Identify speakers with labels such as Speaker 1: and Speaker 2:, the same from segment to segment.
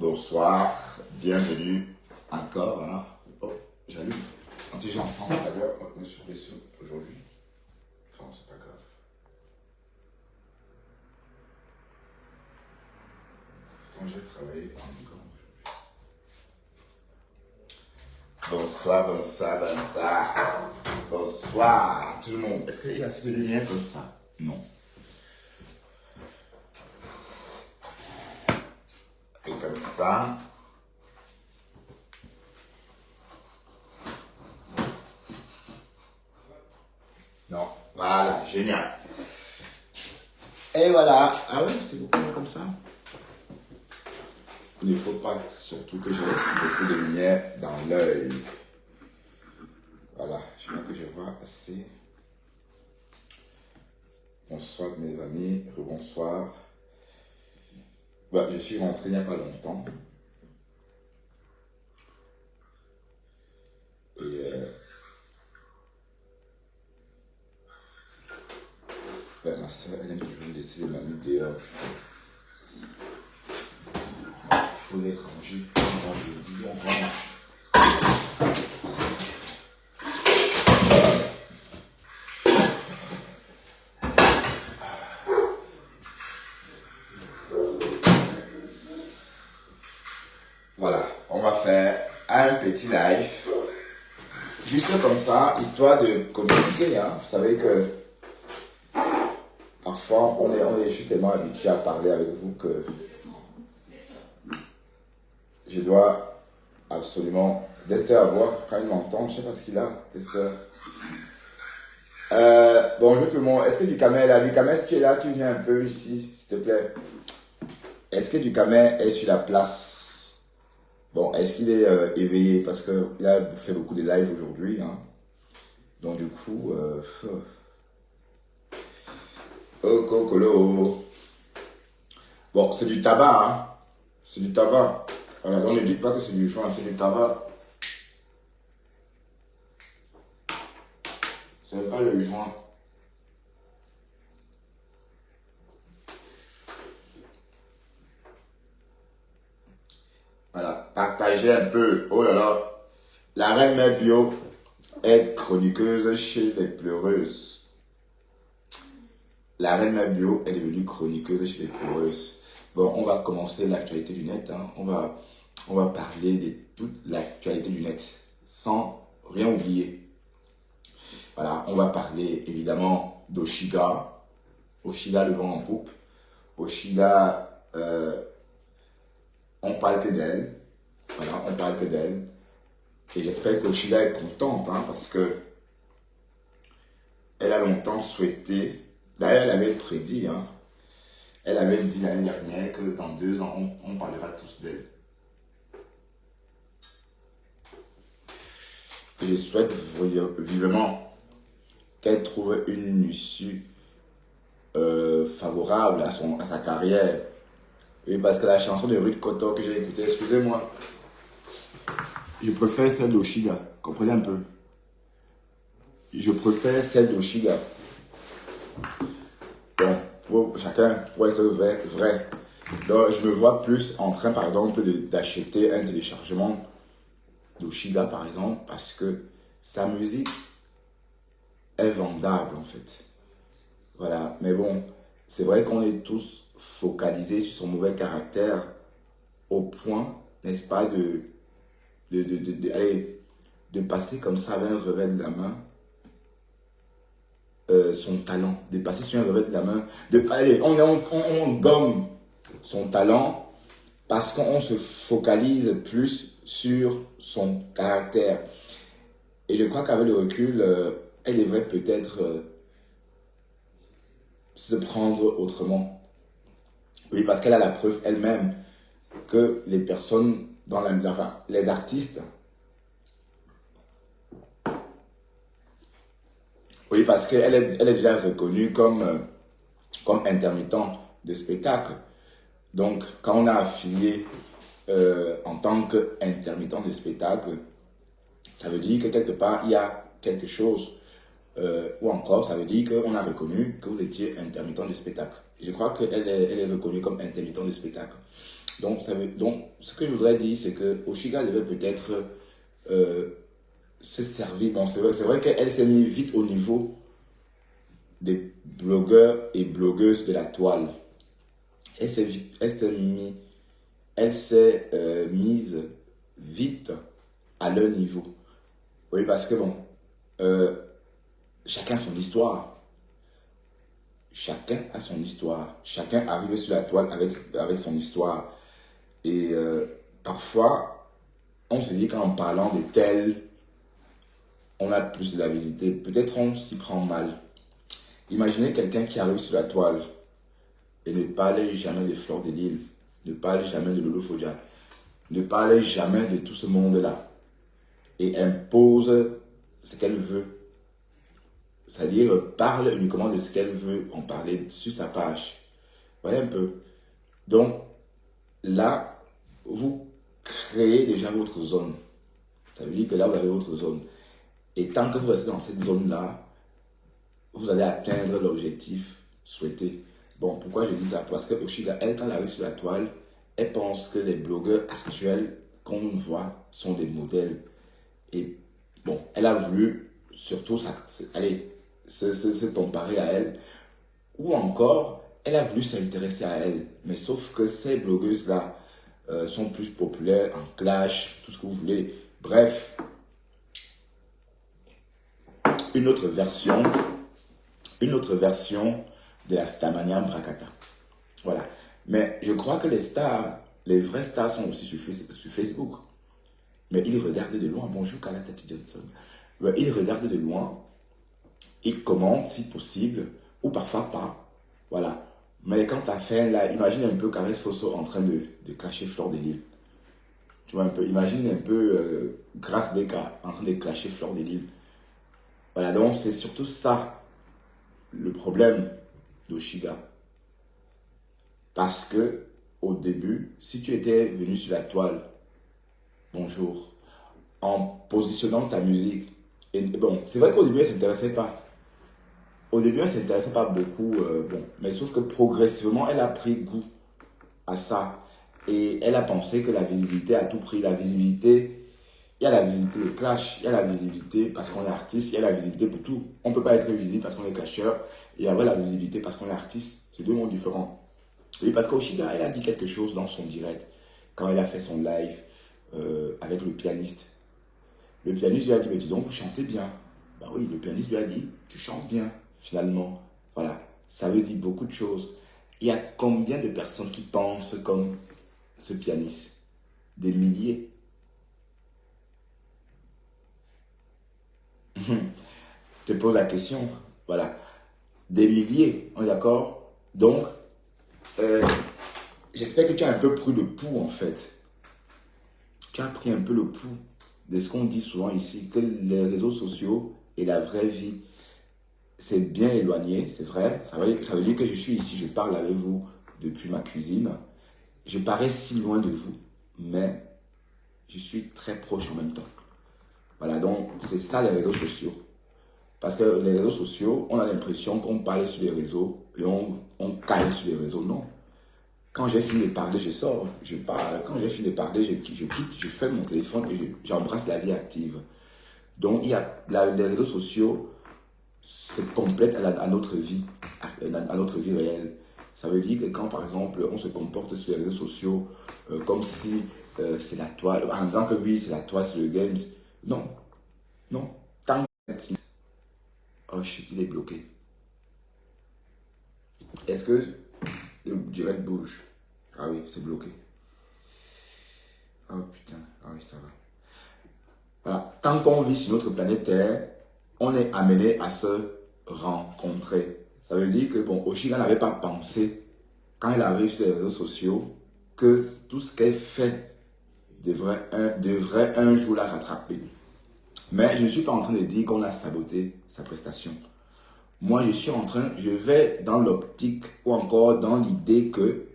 Speaker 1: Bonsoir, bienvenue encore. Hein. Oh, j'allume. On était déjà ensemble tout à l'heure, on est sur les sons aujourd'hui. Enfin, c'est pas grave. Pourtant, j'ai travaillé encore aujourd'hui. Bonsoir, bonsoir, bonsoir. Bonsoir, tout le monde. Est-ce qu'il y a assez de lumière comme ça? Non. Et comme ça. Non, voilà, génial. Et voilà. Ah oui, c'est beaucoup mieux comme ça. Il ne faut pas surtout que j'ai beaucoup de lumière dans l'œil. Voilà, je crois que je vois assez. Bonsoir mes amis, rebonsoir. Bah, je suis rentré il n'y a pas longtemps. Et ma soeur, elle aime toujours laisser les mamies dehors, putain. Il faut les ranger comme je dis encore. Voilà, on va faire un petit live. Juste comme ça, histoire de communiquer. Hein. Vous savez que parfois, je suis tellement habitué à parler avec vous que je dois absolument... Dester à voir quand il m'entend, je ne sais pas ce qu'il a, Dester. Bonjour tout le monde, est-ce que Ducamel est là? Ducamel, est-ce que tu es là? Tu viens un peu ici, s'il te plaît. Est-ce que Ducamel est sur la place? Bon, est-ce qu'il est éveillé? Parce qu'il a fait beaucoup de lives aujourd'hui. Hein. Donc du coup... Oh, cocolo. Bon, c'est du tabac, hein. C'est du tabac. Voilà, on ne dit pas que c'est du joint, c'est du tabac. C'est pas le joint. Voilà, partagez un peu. Oh là là. La reine mère bio est chroniqueuse chez les pleureuses. La reine mère bio est devenue chroniqueuse chez les pleureuses. Bon, on va commencer l'actualité du net. Hein. On va parler de toute l'actualité du net sans rien oublier. Voilà, on va parler évidemment d'Oshiga. Oshiga le vent en poupe. Oshiga, on parle que d'elle. Voilà, on parle que d'elle. Et j'espère que Oshiga est contente hein, parce que elle a longtemps souhaité. D'ailleurs, elle avait prédit. Hein, elle avait dit l'année dernière que dans 2 ans, on parlera tous d'elle. Je souhaite vivement qu'elle trouve une issue favorable à sa carrière. Oui, parce que la chanson de Ruth Cotton que j'ai écoutée, excusez-moi, je préfère celle d'Oshiga. Comprenez un peu. Je préfère celle d'Oshiga. Bon, pour chacun, pour être vrai. Donc, je me vois plus en train, par exemple, d'acheter un téléchargement d'Oshiga, par exemple, parce que sa musique est vendable, en fait. Voilà, mais bon, c'est vrai qu'on est tous focalisés sur son mauvais caractère au point, n'est-ce pas, de passer comme ça avec un revers de la main son talent, de passer sur un revers de la main, on gomme son talent parce qu'on se focalise plus sur son caractère. Et je crois qu'avec le recul, elle devrait peut-être se prendre autrement. Oui, parce qu'elle a la preuve elle-même que les personnes, les artistes, oui, parce qu'elle est déjà reconnue comme intermittent de spectacle. Donc, quand on a affilié en tant qu'intermittent de spectacle, ça veut dire que quelque part, il y a quelque chose. Ou encore, ça veut dire qu'on a reconnu que vous étiez intermittent de spectacle. Je crois qu'elle est reconnue comme intermittent de spectacle. Donc, ce que je voudrais dire, c'est que Oshiga devait peut-être euh, se servir. Bon, c'est vrai qu'elle s'est mise vite au niveau des blogueurs et blogueuses de la toile. Elle s'est mise vite à leur niveau. Oui, parce que bon, euh, chacun son histoire. Chacun a son histoire. Chacun arrive sur la toile avec son histoire. Et parfois, on se dit qu'en parlant de tel, on a plus de la visiter. Peut-être on s'y prend mal. Imaginez quelqu'un qui arrive sur la toile et ne parle jamais de Fleur de Lille, ne parle jamais de Lolo Fodia, ne parle jamais de tout ce monde-là et impose ce qu'elle veut. C'est-à-dire, parle uniquement de ce qu'elle veut en parler sur sa page. Voyez un peu. Donc, là, vous créez déjà votre zone. Ça veut dire que là, vous avez votre zone. Et tant que vous restez dans cette zone-là, vous allez atteindre l'objectif souhaité. Bon, pourquoi je dis ça? Parce que Oshiga, elle, quand elle arrive sur la toile, elle pense que les blogueurs actuels qu'on voit sont des modèles. Et bon, elle a voulu surtout se comparer à elle. Ou encore, elle a voulu s'intéresser à elle. Mais sauf que ces blogueuses-là sont plus populaires en clash, tout ce que vous voulez. Bref, une autre version de la Starmania Brakata. Voilà. Mais je crois que les vraies stars sont aussi sur Facebook. Mais ils regardent de loin. Bonjour Kala Tati Johnson. Ils regardent de loin. Ils commentent si possible. Ou parfois pas. Voilà. Mais quand tu as fait là, imagine un peu Caresse Fosso en train de clasher Fleur de Lille. Tu vois un peu. Imagine un peu Grace Beka en train de clasher Fleur de Lille. Voilà. Donc c'est surtout ça le problème d'Oshiga. Parce que au début, si tu étais venu sur la toile, bonjour, en positionnant ta musique, et bon, c'est vrai qu'au début, elle ne s'intéressait pas. Au début, elle ne s'intéressait pas beaucoup, bon, mais sauf que progressivement, elle a pris goût à ça. Et elle a pensé que la visibilité à tout prix, la visibilité, il y a la visibilité de clash, il y a la visibilité parce qu'on est artiste, il y a la visibilité pour tout. On ne peut pas être visible parce qu'on est clasheur, et avoir la visibilité parce qu'on est artiste, c'est deux mondes différents. Oui, parce qu'Oshiga, elle a dit quelque chose dans son direct, quand elle a fait son live avec le pianiste. Le pianiste lui a dit, mais dis donc, vous chantez bien. Bah oui, le pianiste lui a dit, tu chantes bien, finalement. Voilà, ça veut dire beaucoup de choses. Il y a combien de personnes qui pensent comme ce pianiste? Des milliers. Je te pose la question. Voilà. Des milliers, on est d'accord? Donc, j'espère que tu as un peu pris le pouls, en fait. Tu as pris un peu le pouls de ce qu'on dit souvent ici, que les réseaux sociaux et la vraie vie, c'est bien éloigné, c'est vrai. Ça veut dire que je suis ici, je parle avec vous depuis ma cuisine. Je parais si loin de vous, mais je suis très proche en même temps. Voilà, donc c'est ça les réseaux sociaux. Parce que les réseaux sociaux, on a l'impression qu'on parle sur les réseaux et on caille sur les réseaux. Non. Quand j'ai fini de parler, je sors, je parle. Quand j'ai fini de parler, je quitte, je ferme mon téléphone et j'embrasse la vie active. Donc, les réseaux sociaux se complètent à notre vie, à notre vie réelle. Ça veut dire que quand, par exemple, on se comporte sur les réseaux sociaux comme si c'est la toile, en disant que oui, c'est la toile, c'est le games. Non, non. Tant que... Oh shit, il est bloqué. Est-ce que le direct bouge? Ah oui, c'est bloqué. Oh putain, ah oui, ça va. Voilà. Tant qu'on vit sur notre planète Terre, on est amené à se rencontrer. Ça veut dire que, bon, Oshiga n'avait pas pensé, quand elle arrive sur les réseaux sociaux, que tout ce qu'elle fait devrait un jour la rattraper. Mais je ne suis pas en train de dire qu'on a saboté sa prestation. Moi, je vais dans l'optique ou encore dans l'idée que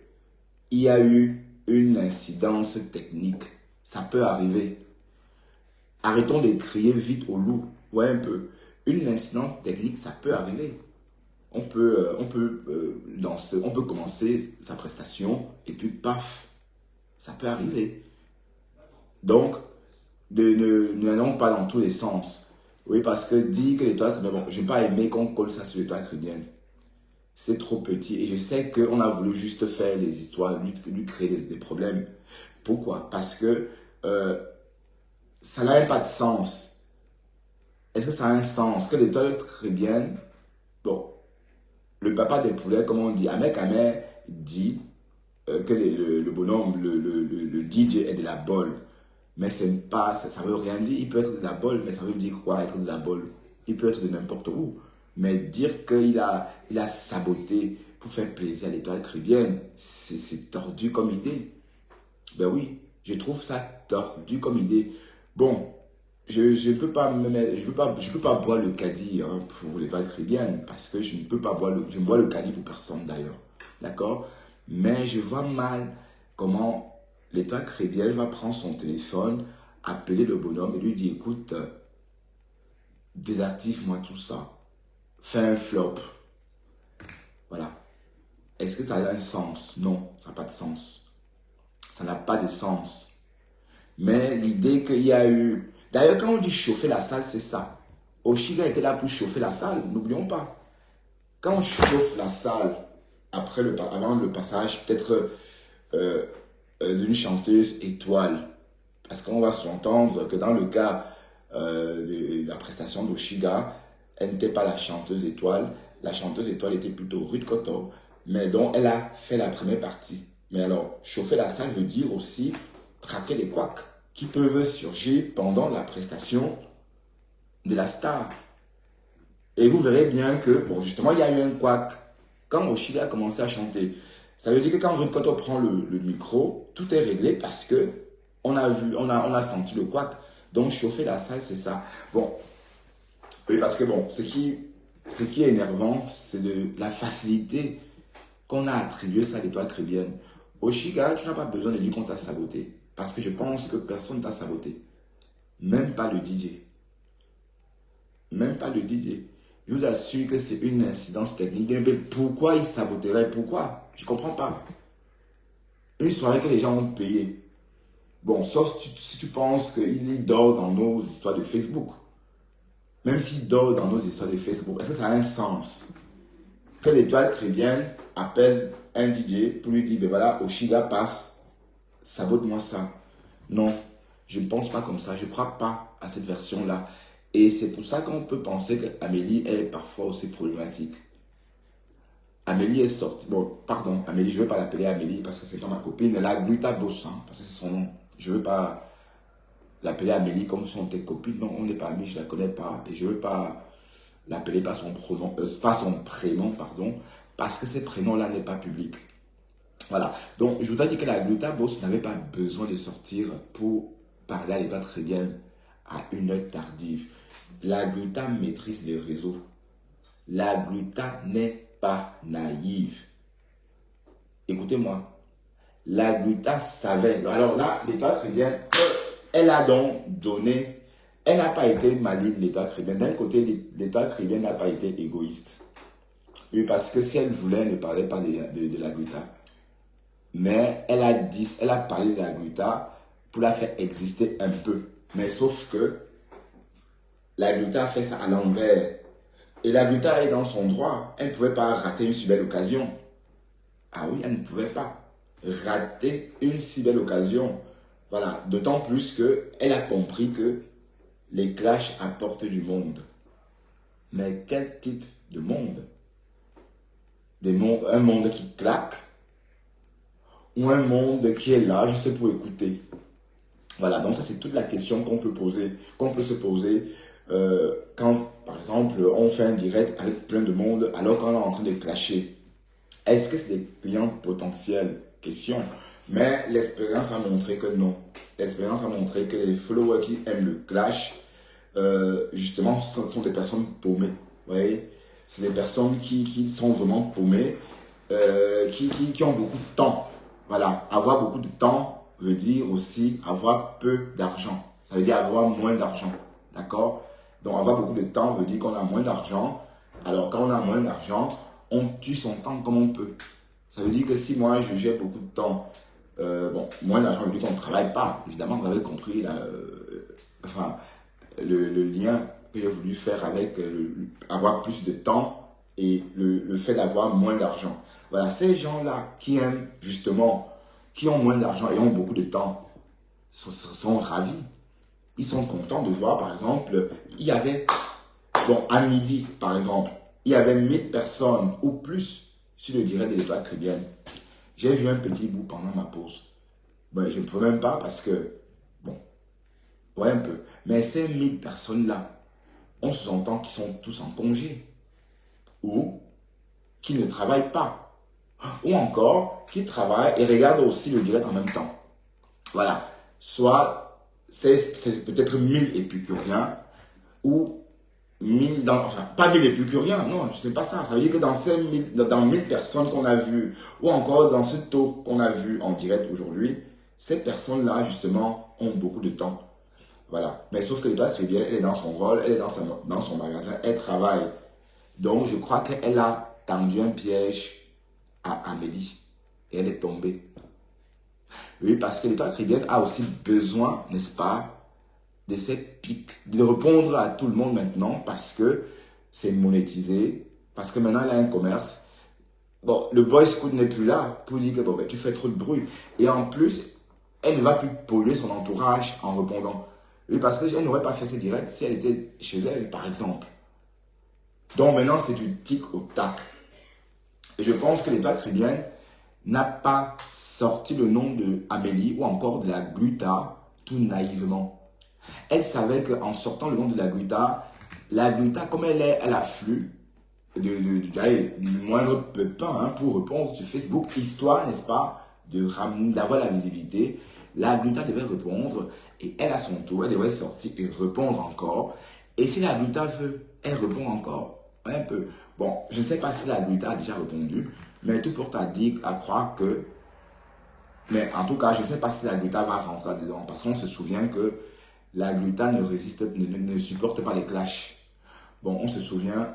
Speaker 1: il y a eu une incidence technique. Ça peut arriver. Arrêtons de crier vite au loup. Ouais, un peu. Une incidence technique, ça peut arriver. On peut commencer sa prestation et puis paf. Ça peut arriver. Donc, n'allons pas dans tous les sens. Oui, parce que dire que l'étoile caribéenne, bon, je n'ai pas aimé qu'on colle ça sur l'étoile caribéenne. C'est trop petit et je sais qu'on a voulu juste faire les histoires, lui créer des problèmes. Pourquoi? Parce que ça n'a pas de sens. Est-ce que ça a un sens? Que l'étoile caribéenne, bon, le papa des poulets, comme on dit, Ahmed Kamer dit que le bonhomme, le DJ est de la bolle. Mais c'est pas, ça veut rien dire. Il peut être de la bolle, mais ça veut dire quoi être de la bolle? Il peut être de n'importe où. Mais dire qu'il a saboté pour faire plaisir à l'étoile caribéenne, c'est tordu comme idée. Ben oui, je trouve ça tordu comme idée. Bon, je ne peux pas je peux pas boire le caddie hein, pour l'étoile caribéenne parce que je ne peux pas boire je bois le caddie pour personne d'ailleurs. D'accord? Mais je vois mal comment l'étoile caribéenne va prendre son téléphone, appeler le bonhomme et lui dire écoute, désactive-moi tout ça. Fais un flop. Voilà. Est-ce que ça a un sens? Non, ça n'a pas de sens. Ça n'a pas de sens. Mais l'idée qu'il y a eu... D'ailleurs, quand on dit chauffer la salle, c'est ça. Oshiga était là pour chauffer la salle, n'oublions pas. Quand on chauffe la salle, avant le passage, peut-être d'une chanteuse étoile, parce qu'on va s'entendre que dans le cas de la prestation d'Oshiga, elle n'était pas la chanteuse étoile. La chanteuse étoile était plutôt Ruth Cotto, mais donc elle a fait la première partie. Mais alors, chauffer la salle veut dire aussi traquer les couacs qui peuvent surgir pendant la prestation de la star. Et vous verrez bien que, bon, justement, il y a eu un couac quand Oshiga a commencé à chanter. Ça veut dire que quand Ruth Cotto prend le micro, tout est réglé parce que on a senti le couac. Donc, chauffer la salle, c'est ça. Bon, oui, parce que bon, ce qui est énervant, c'est de la facilité qu'on a attribué ça à l'étoile caribéenne. Oshiga, tu n'as pas besoin de dire qu'on t'a saboté. Parce que je pense que personne ne t'a saboté. Même pas le DJ. Même pas le DJ. Je vous assure que c'est une incidence technique. Mais pourquoi il saboterait? Pourquoi? Je ne comprends pas. Une soirée que les gens ont payé. Bon, sauf si tu penses qu'il dort dans nos histoires de Facebook. Même s'il dort dans nos histoires de Facebook, est-ce que ça a un sens? Que l'étoile caribéenne appelle un DJ pour lui dire, ben voilà, Oshiga passe, sabote-moi ça. Non, je ne pense pas comme ça, je ne crois pas à cette version-là. Et c'est pour ça qu'on peut penser qu'Amélie est parfois aussi problématique. Amélie est sortie, bon, pardon, Amélie, je ne veux pas l'appeler Amélie parce que c'est comme ma copine, elle a Gluta Bossan, parce que c'est son nom. Je ne veux pas l'appeler Amélie comme sont tes copines. Non, on n'est pas amis, je ne la connais pas. Et je ne veux pas l'appeler par son prénom, pardon, parce que ce prénom-là n'est pas public. Voilà. Donc, je vous ai dit que la Gluta Boss n'avait pas besoin de sortir pour parler à l'étoile caribéenne à une heure tardive. La Gluta maîtrise les réseaux. La Gluta n'est pas naïve. Écoutez-moi. La Gluta savait. Alors là, l'étoile caribéenne, elle a donc donné, elle n'a pas été maligne, l'étoile caribéenne. D'un côté, l'étoile caribéenne n'a pas été égoïste. Oui, parce que si elle voulait, elle ne parlait pas de la Gluta. Mais elle a parlé de la Gluta pour la faire exister un peu. Mais sauf que la Gluta a fait ça à l'envers. Et la Gluta est dans son droit. Elle ne pouvait pas rater une si belle occasion. Ah oui, elle ne pouvait pas rater une si belle occasion. Voilà, d'autant plus qu'elle a compris que les clashs apportent du monde. Mais quel type de monde? Un monde qui claque ou un monde qui est là juste pour écouter? Voilà, donc ça c'est toute la question qu'on peut se poser quand, par exemple, on fait un direct avec plein de monde alors qu'on est en train de clasher. Est-ce que c'est des clients potentiels? Question. Mais l'expérience a montré que non. L'expérience a montré que les followers qui aiment le clash, justement, sont des personnes paumées. Vous voyez? C'est des personnes qui sont vraiment paumées, qui ont beaucoup de temps. Voilà. Avoir beaucoup de temps veut dire aussi avoir peu d'argent. Ça veut dire avoir moins d'argent. D'accord? Donc, avoir beaucoup de temps veut dire qu'on a moins d'argent. Alors, quand on a moins d'argent, on tue son temps comme on peut. Ça veut dire que si moi, j'ai beaucoup de temps, bon, moins d'argent veut dire qu'on ne travaille pas. Évidemment, vous avez compris là, enfin, le lien que j'ai voulu faire avec avoir plus de temps et le fait d'avoir moins d'argent. Voilà, ces gens-là qui aiment justement, qui ont moins d'argent et ont beaucoup de temps, sont ravis. Ils sont contents de voir, par exemple, il y avait, bon, à midi, par exemple, il y avait 1000 personnes ou plus sur le direct de l'Étoile Caribéenne. J'ai vu un petit bout pendant ma pause. Ben, je ne pouvais même pas parce que, bon, ouais, un peu. Mais ces 1000 personnes-là, on sous-entend qu'ils sont tous en congé. Ou qui ne travaillent pas. Ou encore, qui travaillent et regardent aussi le direct en même temps. Voilà. Soit, c'est peut-être 1000 épicuriens ou 1000, enfin, pas 1000 épicuriens, non, je sais pas ça. Ça veut dire que dans 1000 personnes qu'on a vues, ou encore dans ce taux qu'on a vu en direct aujourd'hui, ces personnes-là, justement, ont beaucoup de temps. Voilà. Mais sauf que l'Étoile Caribéenne, elle est dans son rôle, elle est dans son magasin, elle travaille. Donc, je crois qu'elle a tendu un piège à Amélie. Et elle est tombée. Oui, parce que l'Étoile Caribéenne a aussi besoin, n'est-ce pas, de cette pique, de répondre à tout le monde maintenant parce que c'est monétisé, parce que maintenant elle a un commerce. Bon, le boy scout n'est plus là pour dire que bon, ben, tu fais trop de bruit. Et en plus, elle ne va plus polluer son entourage en répondant. Oui, parce qu'elle n'aurait pas fait ses directs si elle était chez elle, par exemple. Donc maintenant, c'est du tic au tac. Et je pense que l'Étoile Caribéenne n'a pas sorti le nom de Amélie ou encore de la Gluta tout naïvement. Elle savait qu'en sortant le nom de la Gluta, comme elle est à l'afflux du moindre pépin hein, pour répondre sur Facebook, histoire, n'est-ce pas, d'avoir la visibilité, la Gluta devait répondre et elle, à son tour, elle devrait sortir et répondre encore. Et si la Gluta veut, elle répond encore. Un peu. Bon, je ne sais pas si la Gluta a déjà répondu, mais tout porte à croire que. Mais en tout cas, je ne sais pas si la Gluta va rentrer dedans parce qu'on se souvient que la Gluta ne supporte pas les clashs. Bon, on se souvient,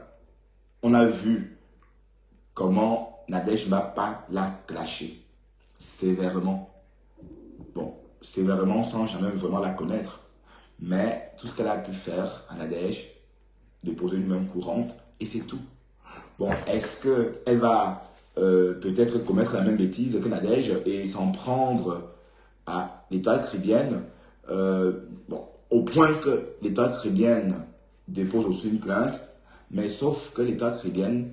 Speaker 1: on a vu comment Nadège Bapa l'a clashé. Sévèrement. Bon, sévèrement sans jamais vraiment la connaître. Mais tout ce qu'elle a pu faire à Nadège, déposer une main courante, et c'est tout. Bon, est-ce qu'elle va peut-être commettre la même bêtise que Nadège et s'en prendre à l'Étoile Caribéenne bon, au point que l'Étoile Caribéenne dépose aussi une plainte, mais sauf que l'Étoile Caribéenne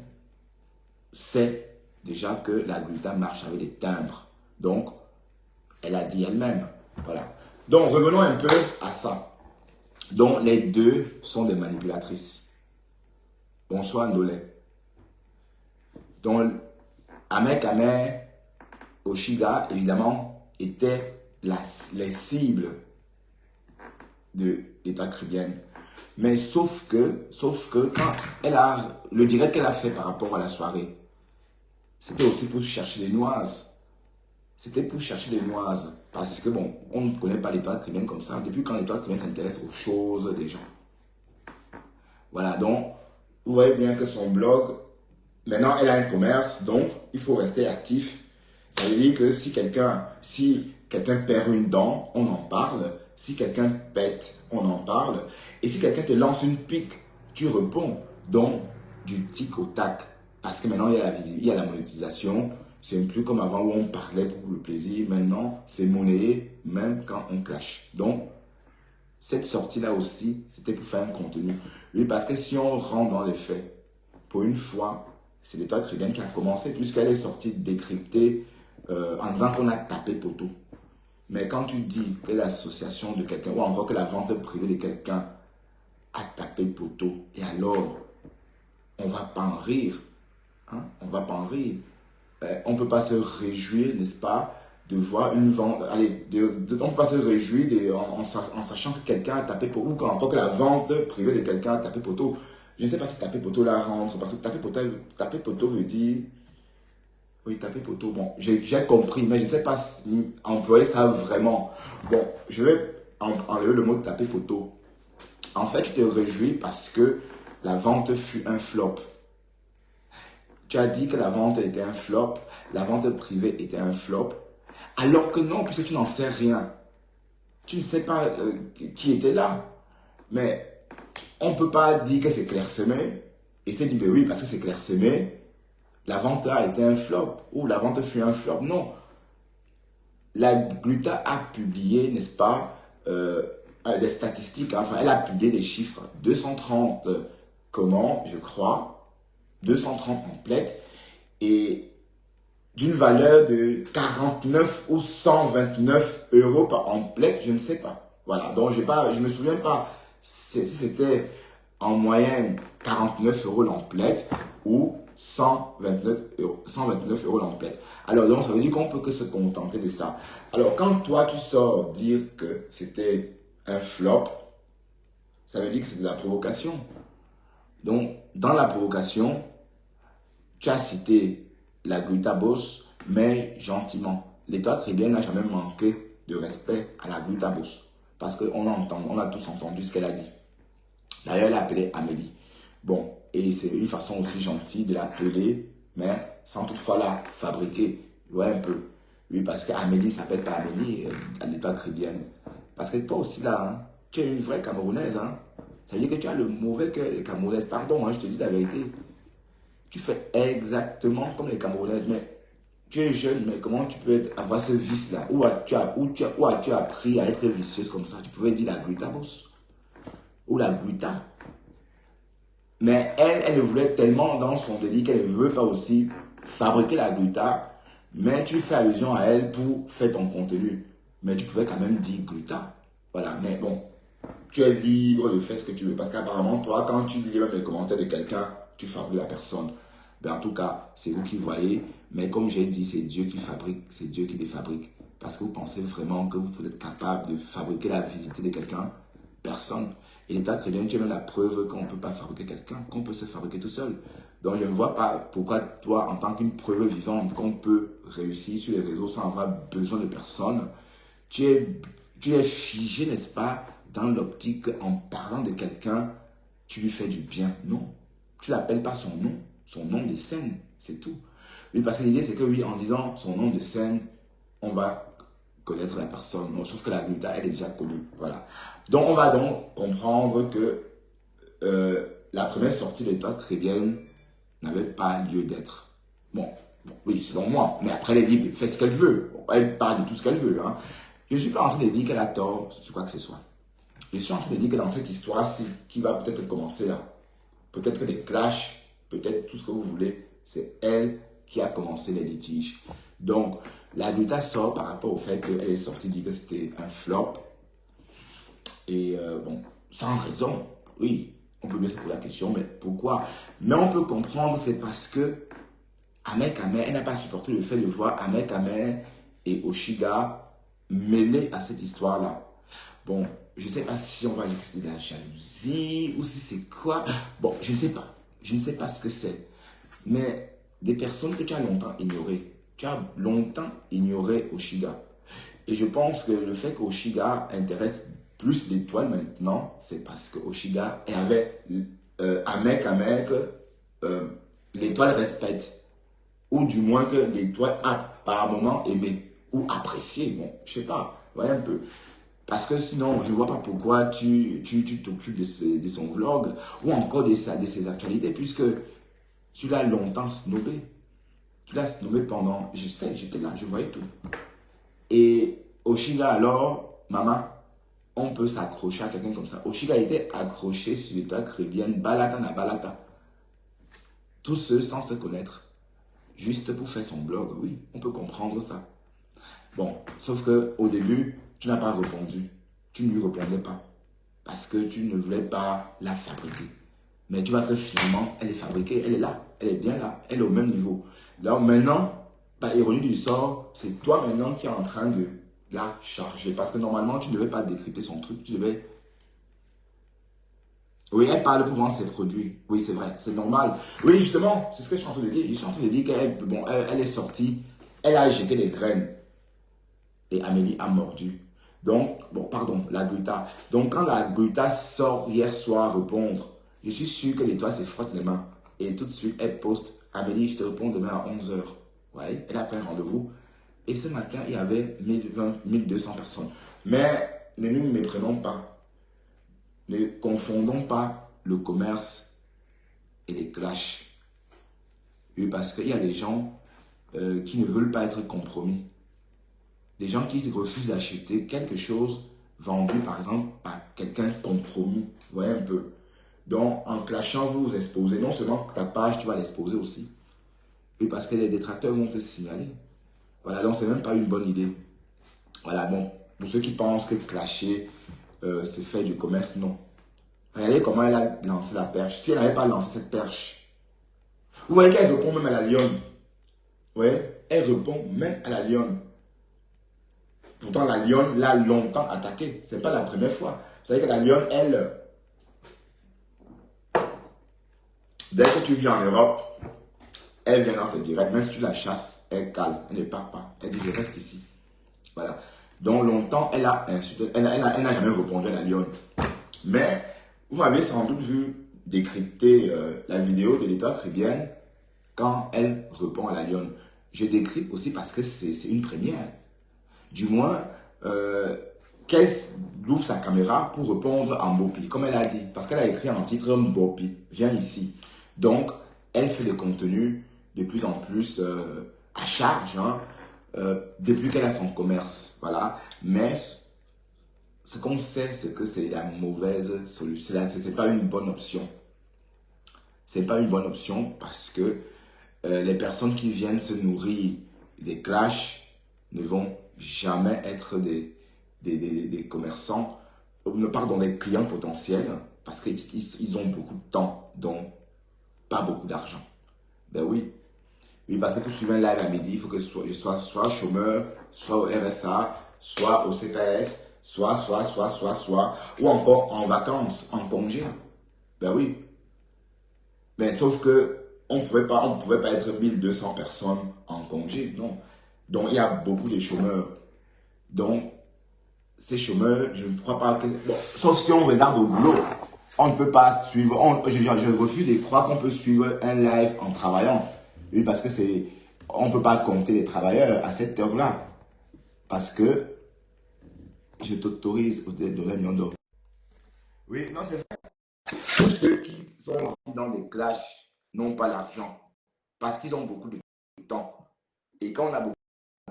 Speaker 1: sait déjà que la Gluta marche avec des timbres. Donc, elle a dit elle-même. Voilà. Donc, revenons un peu à ça. Donc, les deux sont des manipulatrices. Bonsoir, Ndolé. Donc, Ahmed Kamer, Oshiga, évidemment, étaient les cibles de l'État caribéen. Mais sauf que quand elle a, le direct qu'elle a fait par rapport à la soirée, c'était aussi pour chercher des noises. C'était pour chercher des noises. Parce que bon, on ne connaît pas l'État caribéen comme ça. Depuis quand l'État caribéen s'intéresse aux choses des gens. Voilà, donc, vous voyez bien que son blog, maintenant elle a un commerce, donc il faut rester actif. Ça veut dire que si quelqu'un perd une dent, on en parle. Si quelqu'un pète, on en parle. Et si quelqu'un te lance une pique, tu réponds. Donc, du tic au tac. Parce que maintenant, il y a la monétisation. C'est plus comme avant où on parlait pour le plaisir. Maintenant, c'est monnayé même quand on clash. Donc, cette sortie-là aussi, c'était pour faire un contenu. Oui, parce que si on rentre dans les faits, pour une fois, c'est l'Étoile Caribéenne qui a commencé, puisqu'elle est sortie décryptée en disant qu'on a tapé poteau. Mais quand tu dis que l'association de quelqu'un, ou encore que la vente privée de quelqu'un a tapé poteau, et alors, on ne va pas en rire. Hein? On ne va pas en rire. On ne peut pas se réjouir, n'est-ce pas, de voir une vente. Allez, on ne peut pas se réjouir en sachant que quelqu'un a tapé poteau, ou encore que la vente privée de quelqu'un a tapé poteau. Je ne sais pas si taper poteau là rentre, parce que taper poteau veut dire. Oui, taper poteau. Bon, j'ai compris, mais je ne sais pas si employer ça vraiment. Bon, je vais enlever le mot de taper poteau. En fait, tu te réjouis parce que la vente fut un flop. Tu as dit que la vente était un flop, la vente privée était un flop. Alors que non, puisque tu n'en sais rien. Tu ne sais pas qui était là. Mais on ne peut pas dire que c'est clairsemé. Et c'est dit, ben oui, parce que c'est clairsemé, la vente a été un flop. Ou la vente fut un flop. Non. La Gluta a publié, n'est-ce pas, des statistiques. Enfin, elle a publié des chiffres. 230 comment, je crois. 230 complètes. Et d'une valeur de 49 ou 129 euros par amplette, je ne sais pas. Voilà, donc je ne me souviens pas si c'était en moyenne 49 euros l'amplette ou 129 euros l'amplette. Alors donc ça veut dire qu'on peut que se contenter de ça. Alors quand toi tu sors dire que c'était un flop, ça veut dire que c'est de la provocation. Donc dans la provocation, tu as cité la Gluta Boss, mais gentiment. L'Étoile chrétienne n'a jamais manqué de respect à la Gluta Boss. Parce qu'on a tous entendu ce qu'elle a dit. D'ailleurs, elle a appelé Amélie. Bon, et c'est une façon aussi gentille de l'appeler, mais sans toutefois la fabriquer. Ouais, un peu. Oui, parce qu'Amélie ne s'appelle pas Amélie à l'Étoile chrétienne. Parce que toi aussi là, hein, tu es une vraie Camerounaise. Hein. Ça veut dire que tu as le mauvais cœur des Camerounaises. Pardon, hein, je te dis la vérité. Tu fais exactement comme les Camerounaises, mais tu es jeune, mais comment tu peux avoir ce vice-là? Où as-tu appris à être vicieuse comme ça? Tu pouvais dire la Gluta Boss ou la Gluta. Mais elle le voulait tellement dans son délit qu'elle ne veut pas aussi fabriquer la Gluta, mais tu fais allusion à elle pour faire ton contenu. Mais tu pouvais quand même dire Gluta. Voilà, mais bon, tu es libre de faire ce que tu veux. Parce qu'apparemment, toi, quand tu lis même les commentaires de quelqu'un, tu fabriques la personne. Ben, en tout cas, c'est vous qui voyez. Mais comme j'ai dit, c'est Dieu qui fabrique, c'est Dieu qui défabrique. Parce que vous pensez vraiment que vous pouvez être capable de fabriquer la visibilité de quelqu'un? Personne. Et l'État chrétien, tu as même la preuve qu'on ne peut pas fabriquer quelqu'un, qu'on peut se fabriquer tout seul. Donc je ne vois pas pourquoi toi, en tant qu'une preuve vivante, qu'on peut réussir sur les réseaux sans avoir besoin de personne, tu es figé, n'est-ce pas, dans l'optique, en parlant de quelqu'un, tu lui fais du bien. Non. Tu l'appelles pas son nom de scène, c'est tout. Oui, parce que l'idée, c'est que oui, en disant son nom de scène, on va connaître la personne. Non, sauf que la Gluta, elle est déjà connue. Voilà. Donc, on va donc comprendre que la première sortie de l'Étoile chrétienne n'avait pas lieu d'être. Bon, oui, selon moi. Mais après, elle dit, fait ce qu'elle veut. Bon, elle parle de tout ce qu'elle veut. Hein. Je ne suis pas en train de dire qu'elle a tort sur quoi que ce soit. Je suis en train de dire que dans cette histoire-ci, qui va peut-être commencer là, peut-être que les clashs, peut-être tout ce que vous voulez, c'est elle qui a commencé les litiges. Donc, la Gluta sort par rapport au fait qu'elle est sortie dire que c'était un flop. Et bon, sans raison, oui, on peut bien se poser la question, mais pourquoi? Mais on peut comprendre, c'est parce que Ahmed Kamer, elle n'a pas supporté le fait de voir Ahmed Kamer et Oshiga mêlés à cette histoire-là. Bon, je ne sais pas si on va dire que c'est de la jalousie ou si c'est quoi. Bon, je ne sais pas. Je ne sais pas ce que c'est. Mais des personnes que tu as longtemps ignorées. Tu as longtemps ignoré Oshiga. Et je pense que le fait qu'Oshiga intéresse plus l'Étoile maintenant, c'est parce que Oshiga avait un mec que l'Étoile respecte. Ou du moins que l'Étoile a par moment aimé ou apprécié. Bon, je ne sais pas. Voyez un peu. Parce que sinon, je ne vois pas pourquoi tu t'occupes de son vlog ou encore de ses actualités, puisque tu l'as longtemps snobé. Tu l'as snobé pendant, je sais, j'étais là, je voyais tout. Et Oshiga alors, maman, on peut s'accrocher à quelqu'un comme ça. Oshiga était accroché sur l'Étoile chrétienne, balata na balata. Tous ceux sans se connaître, juste pour faire son blog, oui, on peut comprendre ça. Bon, sauf qu'au début, tu n'as pas répondu. Tu ne lui répondais pas. Parce que tu ne voulais pas la fabriquer. Mais tu vois que finalement, elle est fabriquée, elle est là. Elle est bien là. Elle est au même niveau. Là, maintenant, par ironie du sort, c'est toi maintenant qui es en train de la charger. Parce que normalement, tu ne devais pas décrypter son truc. Tu devais... Oui, elle parle pour vendre ses produits. Oui, c'est vrai. C'est normal. Oui, justement, c'est ce que je suis en train de dire. Je suis en train de dire qu'elle bon, elle est sortie. Elle a jeté des graines. Et Amélie a mordu. Donc, bon, pardon, la Gluta. Donc, quand la Gluta sort hier soir répondre, je suis sûr que l'Étoile se frotte les mains. Et tout de suite, elle poste, Amélie, je te réponds demain à 11h. Ouais, elle a pris un rendez-vous. Et ce matin, il y avait 1020, 1200 personnes. Mais ne nous méprenons pas. Ne confondons pas le commerce et les clashs. Oui, parce qu'il y a des gens qui ne veulent pas être compromis. Des gens qui refusent d'acheter quelque chose vendu, par exemple, par quelqu'un compromis. Vous voyez un peu. Donc, en clashant, vous vous exposez. Non seulement ta page, tu vas l'exposer aussi. Oui, parce que les détracteurs vont te signaler. Voilà, donc c'est même pas une bonne idée. Voilà, donc, pour ceux qui pensent que clasher, c'est faire du commerce, non. Regardez comment elle a lancé la perche. Si elle n'avait pas lancé cette perche, vous voyez qu'elle répond même à la lionne. Vous voyez, elle répond même à la lionne. Pourtant, la lionne l'a longtemps attaqué. Ce n'est pas la première fois. Vous savez que la lionne, elle, dès que tu viens en Europe, elle vient dans tes directs. Même si tu la chasses, elle cale. Elle ne part pas. Elle dit, je reste ici. Voilà. Donc, longtemps, elle a insulté. Elle n'a jamais répondu à la lionne. Mais, vous m'avez sans doute vu décrypter la vidéo de l'État caribéenne quand elle répond à la lionne. Je décrypte aussi parce que c'est une première. Du moins, qu'elle ouvre sa caméra pour répondre en Bopi, comme elle a dit. Parce qu'elle a écrit en titre Bopi, viens ici. Donc, elle fait des contenus de plus en plus à charge, hein, depuis qu'elle a son commerce. Voilà. Mais ce qu'on sait, c'est que c'est la mauvaise solution. C'est pas une bonne option. C'est pas une bonne option parce que les personnes qui viennent se nourrir des clashs ne vont jamais être des commerçants, pardon, des clients potentiels parce qu'ils ont beaucoup de temps, donc pas beaucoup d'argent. Ben oui. Oui, parce que pour suivre un live à midi, il faut que je sois soit chômeur, soit au RSA, soit au CPS, soit, ou encore en vacances, en congé. Ben oui. Mais sauf que on pouvait pas être 1200 personnes en congé, non. Donc, il y a beaucoup de chômeurs. Donc, ces chômeurs, je ne crois pas que... Bon, sauf si on regarde au boulot, on ne peut pas suivre... je refuse de croire qu'on peut suivre un live en travaillant. Oui, parce que c'est... On ne peut pas compter les travailleurs à cette heure-là. Parce que je t'autorise au de la Nyondo. Oui, non, c'est vrai. Tous ceux qui sont dans des clashs n'ont pas l'argent. Parce qu'ils ont beaucoup de temps. Et quand on a beaucoup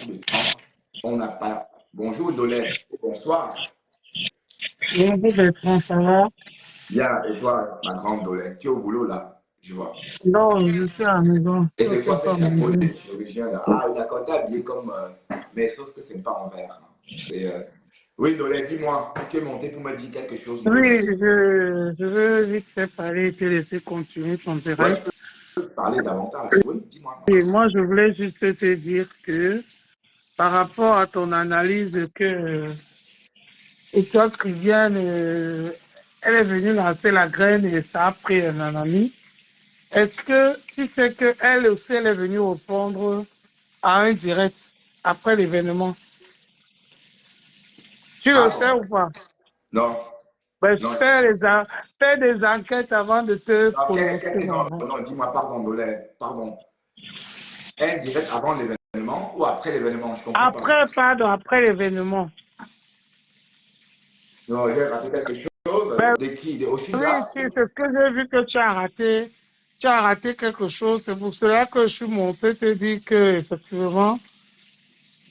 Speaker 1: de temps, on n'a pas... Bonjour Dolène, bonsoir.
Speaker 2: Bonjour Bertrand, ça va?
Speaker 1: Bien, et toi, ma grande Dolène, tu es au boulot là, je vois.
Speaker 2: Non, je suis à la maison.
Speaker 1: Et
Speaker 2: Je suis
Speaker 1: c'est quoi
Speaker 2: au
Speaker 1: ce
Speaker 2: soir à la
Speaker 1: chapeau
Speaker 2: maison.
Speaker 1: des chirurgiens là? Ah, d'accord, t'es habillé comme... mais sauf que c'est pas en vert. Hein. C'est... Oui, Dolène, dis-moi, tu es monté pour me dire quelque chose, Dolène.
Speaker 2: Oui, je veux vite fait parler et te laisser continuer ton
Speaker 1: Ouais, tu
Speaker 2: direct.
Speaker 1: peux parler davantage. Oui, dis-moi, ma
Speaker 2: Et
Speaker 1: grande.
Speaker 2: moi, je voulais juste te dire que par rapport à ton analyse que Étoile Triviane, elle est venue lancer la graine et ça a pris un ami. Est-ce que tu sais qu'elle aussi, elle est venue répondre à un direct après l'événement? Tu
Speaker 1: Ah
Speaker 2: le sais
Speaker 1: bon?
Speaker 2: ou pas?
Speaker 1: Non,
Speaker 2: Ben,
Speaker 1: non,
Speaker 2: fais des enquêtes avant de te
Speaker 1: non,
Speaker 2: prononcer.
Speaker 1: non,
Speaker 2: Bon.
Speaker 1: non, dis-moi, pardon, Dolène, pardon. Un direct avant l'événement ou après l'événement, je comprends pas.
Speaker 2: Après, pardon, après l'événement.
Speaker 1: Non, j'ai raté quelque chose.
Speaker 2: Ben,
Speaker 1: Des qui? Des
Speaker 2: oui,
Speaker 1: Oshinda?
Speaker 2: c'est ce que j'ai vu que tu as raté. Tu as raté quelque chose. C'est pour cela que je suis monté te dire que, effectivement,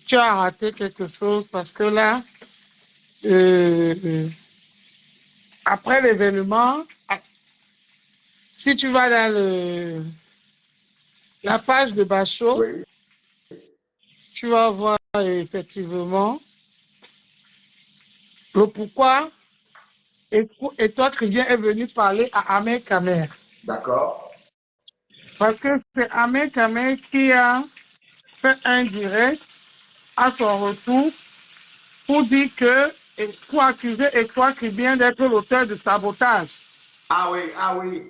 Speaker 2: tu as raté quelque chose parce que là, euh, après l'événement, si tu vas dans la page de Bachot,
Speaker 1: Oui.
Speaker 2: tu vas voir effectivement le pourquoi et toi qui viens est venu parler à Ahmed Kamer.
Speaker 1: D'accord.
Speaker 2: Parce que c'est Ahmed Kamer qui a fait un direct à son retour pour dire que, et pour accuser et toi qui viens d'être l'auteur de sabotage.
Speaker 1: Ah oui, ah oui.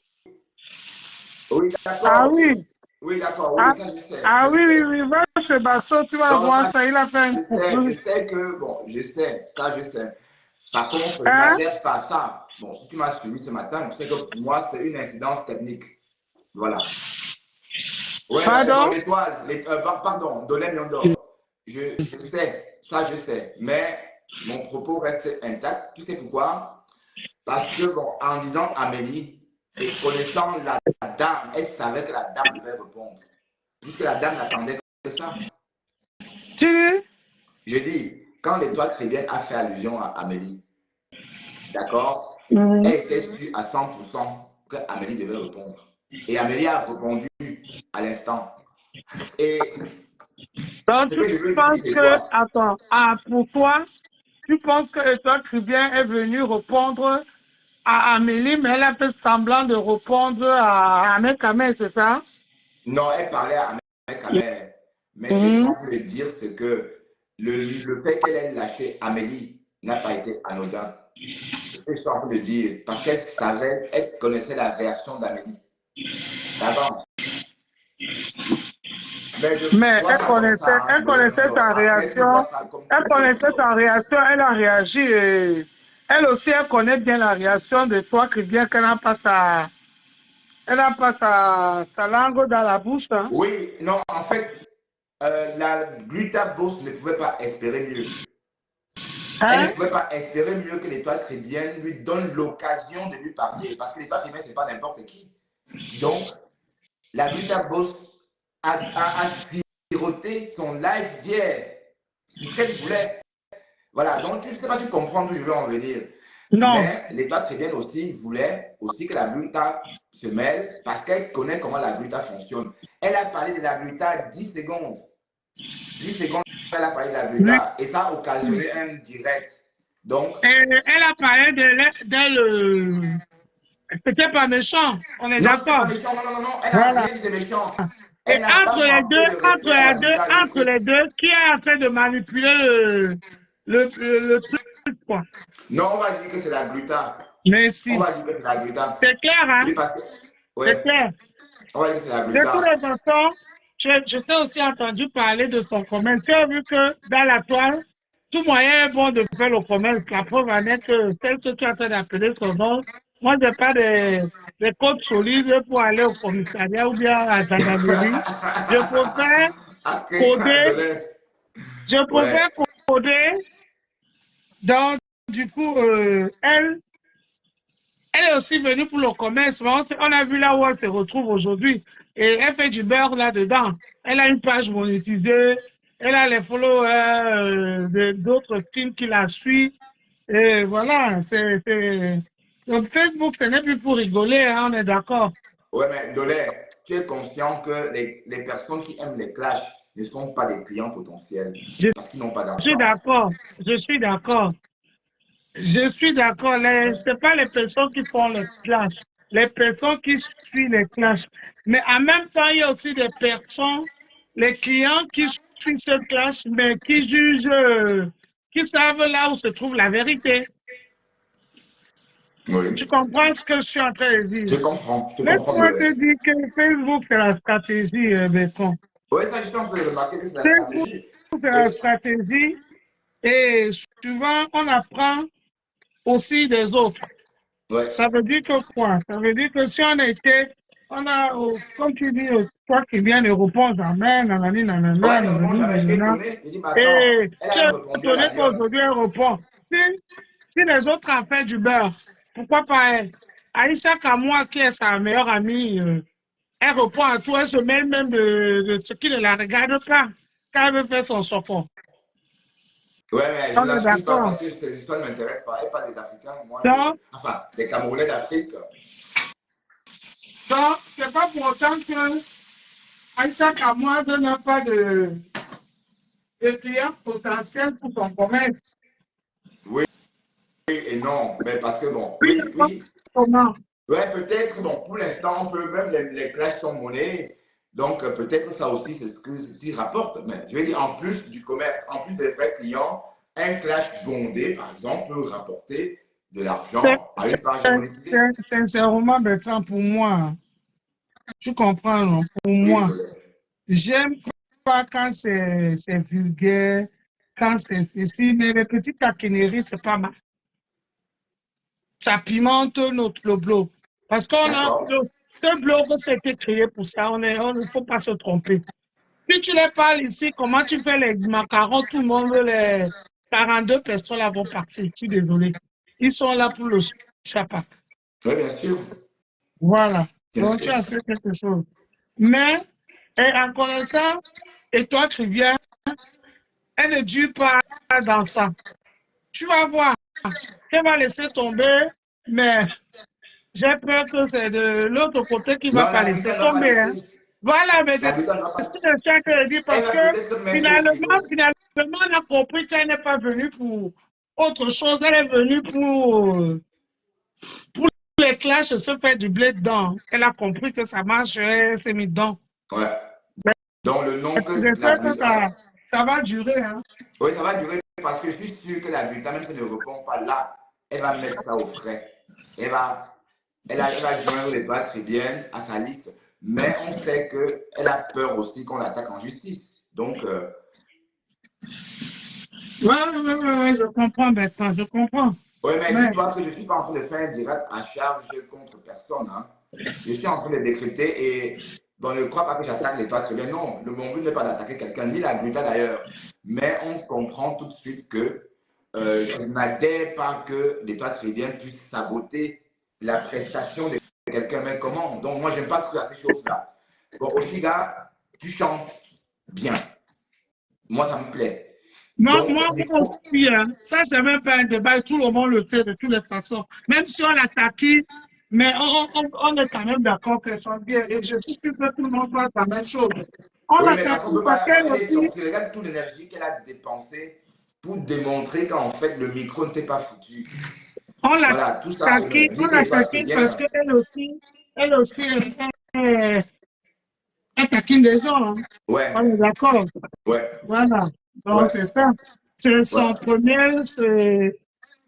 Speaker 1: Oui,
Speaker 2: Ah
Speaker 1: d'accord,
Speaker 2: oui,
Speaker 1: ok. Oui, d'accord,
Speaker 2: ah,
Speaker 1: oui, ça je sais,
Speaker 2: ah
Speaker 1: je
Speaker 2: oui, oui,
Speaker 1: sais.
Speaker 2: oui, va chez Basso, tu vas
Speaker 1: Non,
Speaker 2: voir
Speaker 1: ça
Speaker 2: ça, il a fait un
Speaker 1: je
Speaker 2: couple.
Speaker 1: sais que, bon, je sais, ça je sais. Par contre, je
Speaker 2: Hein?
Speaker 1: n'adhère pas à ça. Bon, si tu m'as suivi ce matin, tu sais que pour moi, c'est une incidence technique. Voilà. Ouais,
Speaker 2: Pardon?
Speaker 1: bon, l'étoile, pardon, Dolem Yondor. je sais, ça je sais, mais mon propos reste intact. Tu sais pourquoi? Parce que, bon, en disant Amélie et connaissant la dame, elle savait que la dame devait répondre. Puisque la dame n'attendait que ça.
Speaker 2: Tu dis?
Speaker 1: Je dis, quand l'étoile chrétienne a fait allusion à Amélie, d'accord, elle était sûre à 100% que Amélie devait répondre. Et Amélie a répondu à l'instant. Et
Speaker 2: Donc,
Speaker 1: ce
Speaker 2: tu
Speaker 1: que je veux dire,
Speaker 2: penses
Speaker 1: c'est
Speaker 2: que,
Speaker 1: quoi?
Speaker 2: attends, pour toi, tu penses que l'étoile Tribien est venue répondre à Amélie, mais elle a fait semblant de répondre à Ahmed Kamel, c'est ça?
Speaker 1: Non, elle parlait à Ahmed. Mais ce que je suis en train de dire, c'est que le fait qu'elle ait lâché Amélie n'a pas été anodin. C'est ce que je suis en train de dire. Parce qu'elle savait, elle connaissait la réaction d'Amélie d'avance. Mais je
Speaker 2: Mais
Speaker 1: vois ça comme ça. Hein.
Speaker 2: elle connaissait
Speaker 1: Non.
Speaker 2: sa
Speaker 1: Après, tu
Speaker 2: réaction,
Speaker 1: vois ça comme tu
Speaker 2: elle
Speaker 1: veux.
Speaker 2: connaissait sa réaction, elle a réagi et elle aussi, elle connaît bien la réaction de toi, que bien qu'elle n'a pas sa langue dans la bouche. Hein.
Speaker 1: Oui, non, en fait, la Gluta Boss ne pouvait pas espérer mieux. Elle
Speaker 2: Hein?
Speaker 1: ne pouvait pas espérer mieux que l'étoile chrétienne lui donne l'occasion de lui parler. Parce que l'étoile chrétienne, ce n'est pas n'importe qui. Donc, la Gluta Boss a siroté son live d'hier. C'est ce qu'elle voulait. Voilà, donc je ne sais pas si tu comprends d'où je veux en venir.
Speaker 2: Non.
Speaker 1: Mais l'étoile chrétienne aussi voulait aussi que la gluta se mêle parce qu'elle connaît comment la gluta fonctionne. Elle a parlé de la gluta 10 secondes. 10 secondes, elle a parlé de la
Speaker 2: Oui.
Speaker 1: gluta et ça a occasionné un direct. Donc,
Speaker 2: Elle a parlé d'elle. C'était pas méchant, on est
Speaker 1: non, c'était pas
Speaker 2: d'accord.
Speaker 1: méchant, non, elle n'a
Speaker 2: Voilà.
Speaker 1: rien dit de méchant.
Speaker 2: Et
Speaker 1: Elle n'a pas manqué de respect à la gluta.
Speaker 2: entre les deux, qui est en train de manipuler le truc, quoi.
Speaker 1: Non, on va dire que c'est la gluta. On
Speaker 2: Merci.
Speaker 1: va dire que c'est la gluta.
Speaker 2: C'est clair, hein?
Speaker 1: Oui, parce que,
Speaker 2: C'est
Speaker 1: ouais,
Speaker 2: clair.
Speaker 1: on va dire que c'est la
Speaker 2: De toutes
Speaker 1: gluta.
Speaker 2: les façons, je t'ai aussi entendu parler de son commerce. Tu as vu que dans la toile, tout moyen est bon de faire le commerce. La preuve en est que celle que tu as fait d'appeler son nom, moi, je n'ai pas de codes solides pour aller au commissariat ou bien à la gendarmerie. Je préfère
Speaker 1: Après,
Speaker 2: coder,
Speaker 1: désolé.
Speaker 2: je
Speaker 1: Ouais.
Speaker 2: préfère coder. Donc, du coup, elle est aussi venue pour le commerce, mais on a vu là où elle se retrouve aujourd'hui. Et elle fait du beurre là-dedans. Elle a une page monétisée, elle a les followers d'autres teams qui la suivent. Et voilà, donc Facebook, ce n'est plus pour rigoler, hein, on est d'accord.
Speaker 1: Ouais, mais Dolé, tu es conscient que les personnes qui aiment les clashs ne sont pas des clients potentiels
Speaker 2: Je
Speaker 1: parce qu'ils n'ont pas
Speaker 2: suis
Speaker 1: d'argent.
Speaker 2: d'accord, je suis d'accord. Je suis d'accord. Ce pas les personnes qui font les clashs, les personnes qui suivent les clashs. Mais en même temps, il y a aussi des personnes, les clients qui suivent ce clash, mais qui jugent, qui savent là où se trouve la vérité. Tu
Speaker 1: Oui.
Speaker 2: comprends ce que je suis en train de dire?
Speaker 1: Je te comprends,
Speaker 2: Laisse-moi
Speaker 1: Dolé.
Speaker 2: te dire que Facebook, c'est la stratégie, Béton.
Speaker 1: Oui, ça, je suis en train de remarquer que c'est la
Speaker 2: Facebook,
Speaker 1: stratégie.
Speaker 2: c'est la
Speaker 1: Et,
Speaker 2: stratégie et souvent, on apprend aussi des autres.
Speaker 1: ouais.
Speaker 2: Ça veut dire que quoi? Ça veut dire que si on a, comme tu dis, toi qui viens de répondre, amen, nanani,
Speaker 1: Ouais,
Speaker 2: nanana,
Speaker 1: elle ne répond
Speaker 2: nanani,
Speaker 1: jamais. Je suis
Speaker 2: nanana,
Speaker 1: étonné. Je dis, mais attends,
Speaker 2: et
Speaker 1: elle
Speaker 2: tu
Speaker 1: a
Speaker 2: es
Speaker 1: même répondu à
Speaker 2: étonné
Speaker 1: la lionne.
Speaker 2: qu'aujourd'hui elle répond. Si les autres ont fait du beurre, pourquoi pas elle? Aïcha Kamoua, qui est sa meilleure amie, elle répond à tout, elle se mêle même de ce qui ne la regarde pas quand elle veut faire son sopor.
Speaker 1: Ouais, mais je
Speaker 2: On
Speaker 1: ne la
Speaker 2: est
Speaker 1: suis pas
Speaker 2: d'accord.
Speaker 1: parce que ces histoires ne m'intéressent pas. Elle parle des Africains, moi,
Speaker 2: Donc,
Speaker 1: enfin, des Camerounais d'Afrique.
Speaker 2: c'est pas pour autant que Aïcha Kamoua n'a pas de clients potentiels pour ton commerce.
Speaker 1: Oui et non, mais parce que bon,
Speaker 2: Oui,
Speaker 1: oui.
Speaker 2: comment?
Speaker 1: Ouais, peut-être, bon, pour l'instant, on peut, même les clashs sont monnaies, donc peut-être ça aussi, c'est ce qui rapporte. Mais je veux dire, en plus du commerce, en plus des vrais clients, un clash bondé, par exemple, peut rapporter de l'argent à une page monétisée.
Speaker 2: Sincèrement, Bertrand, pour moi, tu comprends, non? Pour
Speaker 1: Oui,
Speaker 2: moi,
Speaker 1: Dolé.
Speaker 2: j'aime pas quand c'est vulgaire, quand c'est ceci, mais les petites taquineries, c'est pas mal. Ça pimente le blog. Parce qu'on a,
Speaker 1: D'accord.
Speaker 2: ce blog, c'était créé pour ça, il ne faut pas se tromper. Si tu les parles ici, comment tu fais les macarons, tout le monde, les 42 personnes là vont partir. Je suis désolé. Ils sont là pour le chapat.
Speaker 1: Oui, bien sûr.
Speaker 2: Voilà.
Speaker 1: Bien
Speaker 2: Donc, tu
Speaker 1: sûr.
Speaker 2: as fait quelque chose. Mais, en connaissant, et toi, tu viens, elle ne dure pas dans ça. Tu vas voir, elle va laisser tomber, mais j'ai peur que c'est de l'autre côté qui ne va
Speaker 1: Non,
Speaker 2: pas
Speaker 1: la
Speaker 2: laisser
Speaker 1: gluten ne va pas
Speaker 2: tomber. Hein.
Speaker 1: laisser.
Speaker 2: Voilà, mais
Speaker 1: La
Speaker 2: c'est
Speaker 1: gluten ne va pas.
Speaker 2: ça que je dis
Speaker 1: Elle
Speaker 2: parce
Speaker 1: va
Speaker 2: que
Speaker 1: peut-être se mettre au
Speaker 2: finalement,
Speaker 1: frigo.
Speaker 2: on a compris qu'elle n'est pas venue pour autre chose. Elle est venue pour les classes, se faire du blé dedans. Elle a compris que ça marche, elle s'est mis dedans.
Speaker 1: Ouais. Donc le nom que la
Speaker 2: J'espère que
Speaker 1: gluten. Ouais.
Speaker 2: ça va durer. Hein.
Speaker 1: Oui, ça va durer parce que je suis sûr que la gluten, même si elle ne répond pas là, elle va mettre ça au frais. Elle va joindre les doigts très à sa liste. Mais on sait qu'elle a peur aussi qu'on l'attaque en justice. Donc,
Speaker 2: Ouais, je comprends maintenant, je comprends.
Speaker 1: oui, mais
Speaker 2: Mais,
Speaker 1: dis-toi que je ne suis pas en train de faire un direct à charge contre personne. Hein. Je suis en train de décrypter et bon, ne crois pas que j'attaque les toits très bien. Non, mon but n'est pas d'attaquer quelqu'un, ni la gluta d'ailleurs. Mais on comprend tout de suite que je n'adhère pas que les toits très bien puissent saboter la prestation de quelqu'un. Mais comment? Donc, moi, je n'aime pas cru à ces choses-là. Bon, Oshiga, tu chantes bien. Moi, ça me plaît.
Speaker 2: moi,
Speaker 1: Donc,
Speaker 2: moi,
Speaker 1: au
Speaker 2: moi
Speaker 1: micro,
Speaker 2: aussi, hein, ça, c'est même pas un débat, tout le monde le sait de toutes les façons. Même si on l'attaque, mais on est quand même d'accord qu'elle chante bien. Et je suis sûr que tout le monde pense la même chose. On
Speaker 1: oui, mais
Speaker 2: l'attaque
Speaker 1: parce qu'on ne peut
Speaker 2: parce
Speaker 1: pas.
Speaker 2: qu'elle
Speaker 1: Elle est
Speaker 2: aussi,
Speaker 1: sortie. Regarde toute l'énergie qu'elle a dépensée pour démontrer qu'en fait, le micro ne t'est pas foutu.
Speaker 2: on
Speaker 1: Voilà, tout ça, elle me
Speaker 2: on
Speaker 1: dit que les toi
Speaker 2: l'attaque
Speaker 1: très
Speaker 2: parce
Speaker 1: bien.
Speaker 2: elle aussi, elle taquine les gens. Hein. On
Speaker 1: Ouais,
Speaker 2: est d'accord.
Speaker 1: ouais,
Speaker 2: Voilà. Donc,
Speaker 1: ouais,
Speaker 2: c'est ça. C'est son
Speaker 1: ouais.
Speaker 2: premier, elle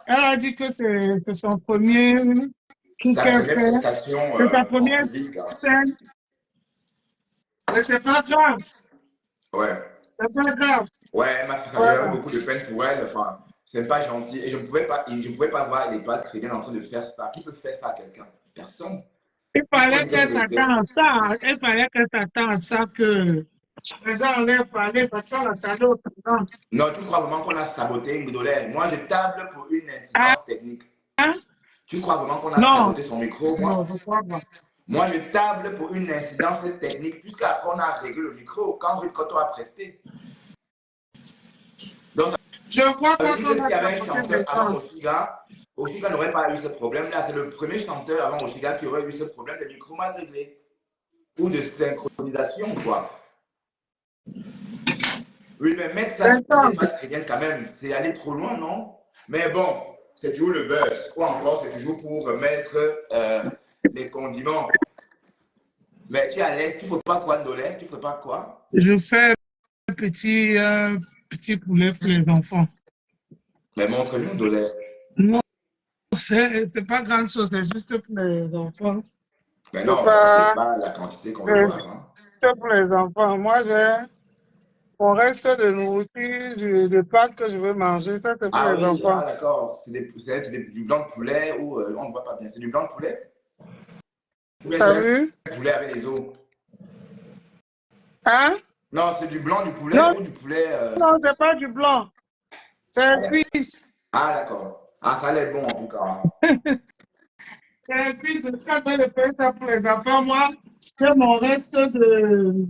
Speaker 2: a dit que c'est son premier truc
Speaker 1: Sa
Speaker 2: qu'elle
Speaker 1: première
Speaker 2: fait.
Speaker 1: prestation
Speaker 2: C'est sa
Speaker 1: en
Speaker 2: première
Speaker 1: public. Hein.
Speaker 2: scène. Mais c'est pas grave.
Speaker 1: Ouais,
Speaker 2: C'est pas grave.
Speaker 1: ouais, elle m'a fait ça. J'avais
Speaker 2: Voilà.
Speaker 1: beaucoup de peine pour elle. Enfin, c'est pas gentil. Et je ne pouvais pas voir les toits très bien en train de faire ça. Qui peut faire ça à quelqu'un? Personne.
Speaker 2: Il
Speaker 1: Il faut
Speaker 2: fallait
Speaker 1: dire que c'est
Speaker 2: qu'elle
Speaker 1: le fait.
Speaker 2: s'attende à ça. Il fallait qu'elle s'attende à ça que les gens enlèvent parler parce qu'on l'attendait au temps.
Speaker 1: Non, tu crois vraiment qu'on a saboté Ngolé? Moi, je table pour une
Speaker 2: Ah,
Speaker 1: incidence technique.
Speaker 2: hein?
Speaker 1: Tu crois vraiment qu'on a
Speaker 2: Non,
Speaker 1: saboté son micro?
Speaker 2: non, je crois pas.
Speaker 1: Moi, je table pour une incidence technique, puisqu'après, on a réglé le micro quand Ruth Cotto a presté. Donc,
Speaker 2: Je crois
Speaker 1: ça veut
Speaker 2: pas
Speaker 1: dire que
Speaker 2: qu'on
Speaker 1: s'il
Speaker 2: a
Speaker 1: y avait un
Speaker 2: saboté les
Speaker 1: chanteur avant
Speaker 2: gens.
Speaker 1: Oshiga, Oshiga n'aurait pas eu ce problème-là. C'est le premier chanteur avant Oshiga qui aurait eu ce problème de micro mal réglé. Ou de synchronisation, quoi. Oui, mais mettre ça sur les
Speaker 2: D'accord.
Speaker 1: pattes chrétiennes, quand même, c'est aller trop loin, non? Mais bon, c'est toujours le buzz. Ou encore, c'est toujours pour mettre les condiments. Mais tu es à l'aise, tu ne prépares quoi, Ndolé? Tu prépares quoi?
Speaker 2: Je fais petit poulet pour les enfants.
Speaker 1: Mais montre-nous, Ndolé.
Speaker 2: Non, c'est pas grand chose, c'est juste pour les enfants.
Speaker 1: Mais
Speaker 2: C'est
Speaker 1: non, c'est
Speaker 2: pas
Speaker 1: pas la quantité qu'on veut
Speaker 2: c'est
Speaker 1: voir. Hein.
Speaker 2: juste pour les enfants. Moi, j'ai mon reste de nourriture, de pâtes que je veux manger, ça c'est pour
Speaker 1: Ah
Speaker 2: les
Speaker 1: oui,
Speaker 2: enfants.
Speaker 1: ah d'accord. Du blanc de poulet ou on ne voit pas bien. C'est du blanc de poulet? Ou bien c'est
Speaker 2: T'as
Speaker 1: un
Speaker 2: vu?
Speaker 1: poulet avec les os?
Speaker 2: Hein?
Speaker 1: Non, c'est du blanc du poulet
Speaker 2: Non,
Speaker 1: ou du poulet.
Speaker 2: non, c'est pas du blanc. C'est
Speaker 1: Ah,
Speaker 2: cuisse.
Speaker 1: ah, d'accord. Ah, ça a l'air bon en tout cas. Hein.
Speaker 2: C'est cuisse, je suis en train de faire ça pour les enfants. Moi, c'est mon reste de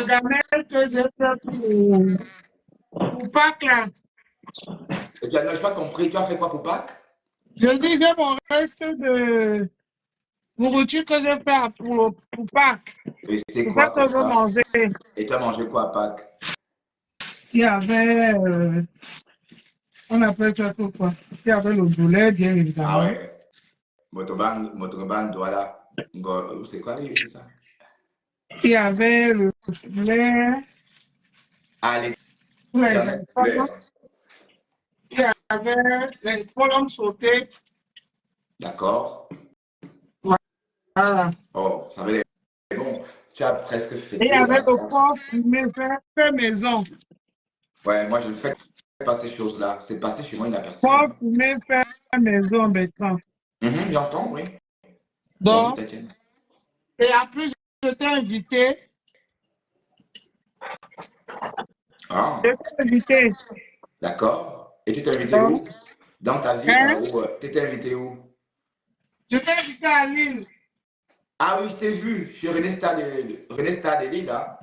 Speaker 2: gamelles que j'ai fait pour Pâques là.
Speaker 1: Et tu as, non, je n'ai pas compris. Tu as fait quoi pour Pâques?
Speaker 2: Je dis, j'ai mon reste de nourriture que j'ai fait pour Pâques.
Speaker 1: Et c'est
Speaker 2: C'est ça
Speaker 1: quoi
Speaker 2: que
Speaker 1: comme
Speaker 2: je veux
Speaker 1: ça?
Speaker 2: manger.
Speaker 1: Et tu as mangé quoi à Pâques?
Speaker 2: Il y avait, on appelle ça quoi? Il y avait le boulet, bien
Speaker 1: Ah
Speaker 2: évidemment.
Speaker 1: ouais. Motoban, voilà. C'est quoi, oui, c'est ça?
Speaker 2: Il y avait le poulet,
Speaker 1: Ah,
Speaker 2: pour les
Speaker 1: l'éternel poulet.
Speaker 2: enfants. Il y avait les colombes sautées.
Speaker 1: D'accord.
Speaker 2: Voilà.
Speaker 1: Oh, ça avait l'air bon. Tu as presque
Speaker 2: Et il y
Speaker 1: fêté
Speaker 2: avait
Speaker 1: à
Speaker 2: le
Speaker 1: Pâques.
Speaker 2: porc fumé fait maison.
Speaker 1: Ouais, moi, je ne fais pas ces choses-là. C'est passé chez moi inaperçu.
Speaker 2: Porc
Speaker 1: Hein.
Speaker 2: fumé fait maison maintenant.
Speaker 1: J'entends, oui. Bonjour,
Speaker 2: Donc,
Speaker 1: Tatiana.
Speaker 2: et en plus, je t'ai invité Je
Speaker 1: Ah,
Speaker 2: t'ai invité.
Speaker 1: d'accord. Et tu t'es invité
Speaker 2: Donc,
Speaker 1: où? Dans ta ville
Speaker 2: hein?
Speaker 1: ou tu t'es invité où?
Speaker 2: Je t'ai invité à Lille.
Speaker 1: Ah oui, je t'ai vu. Je suis René Stade de Lille, hein.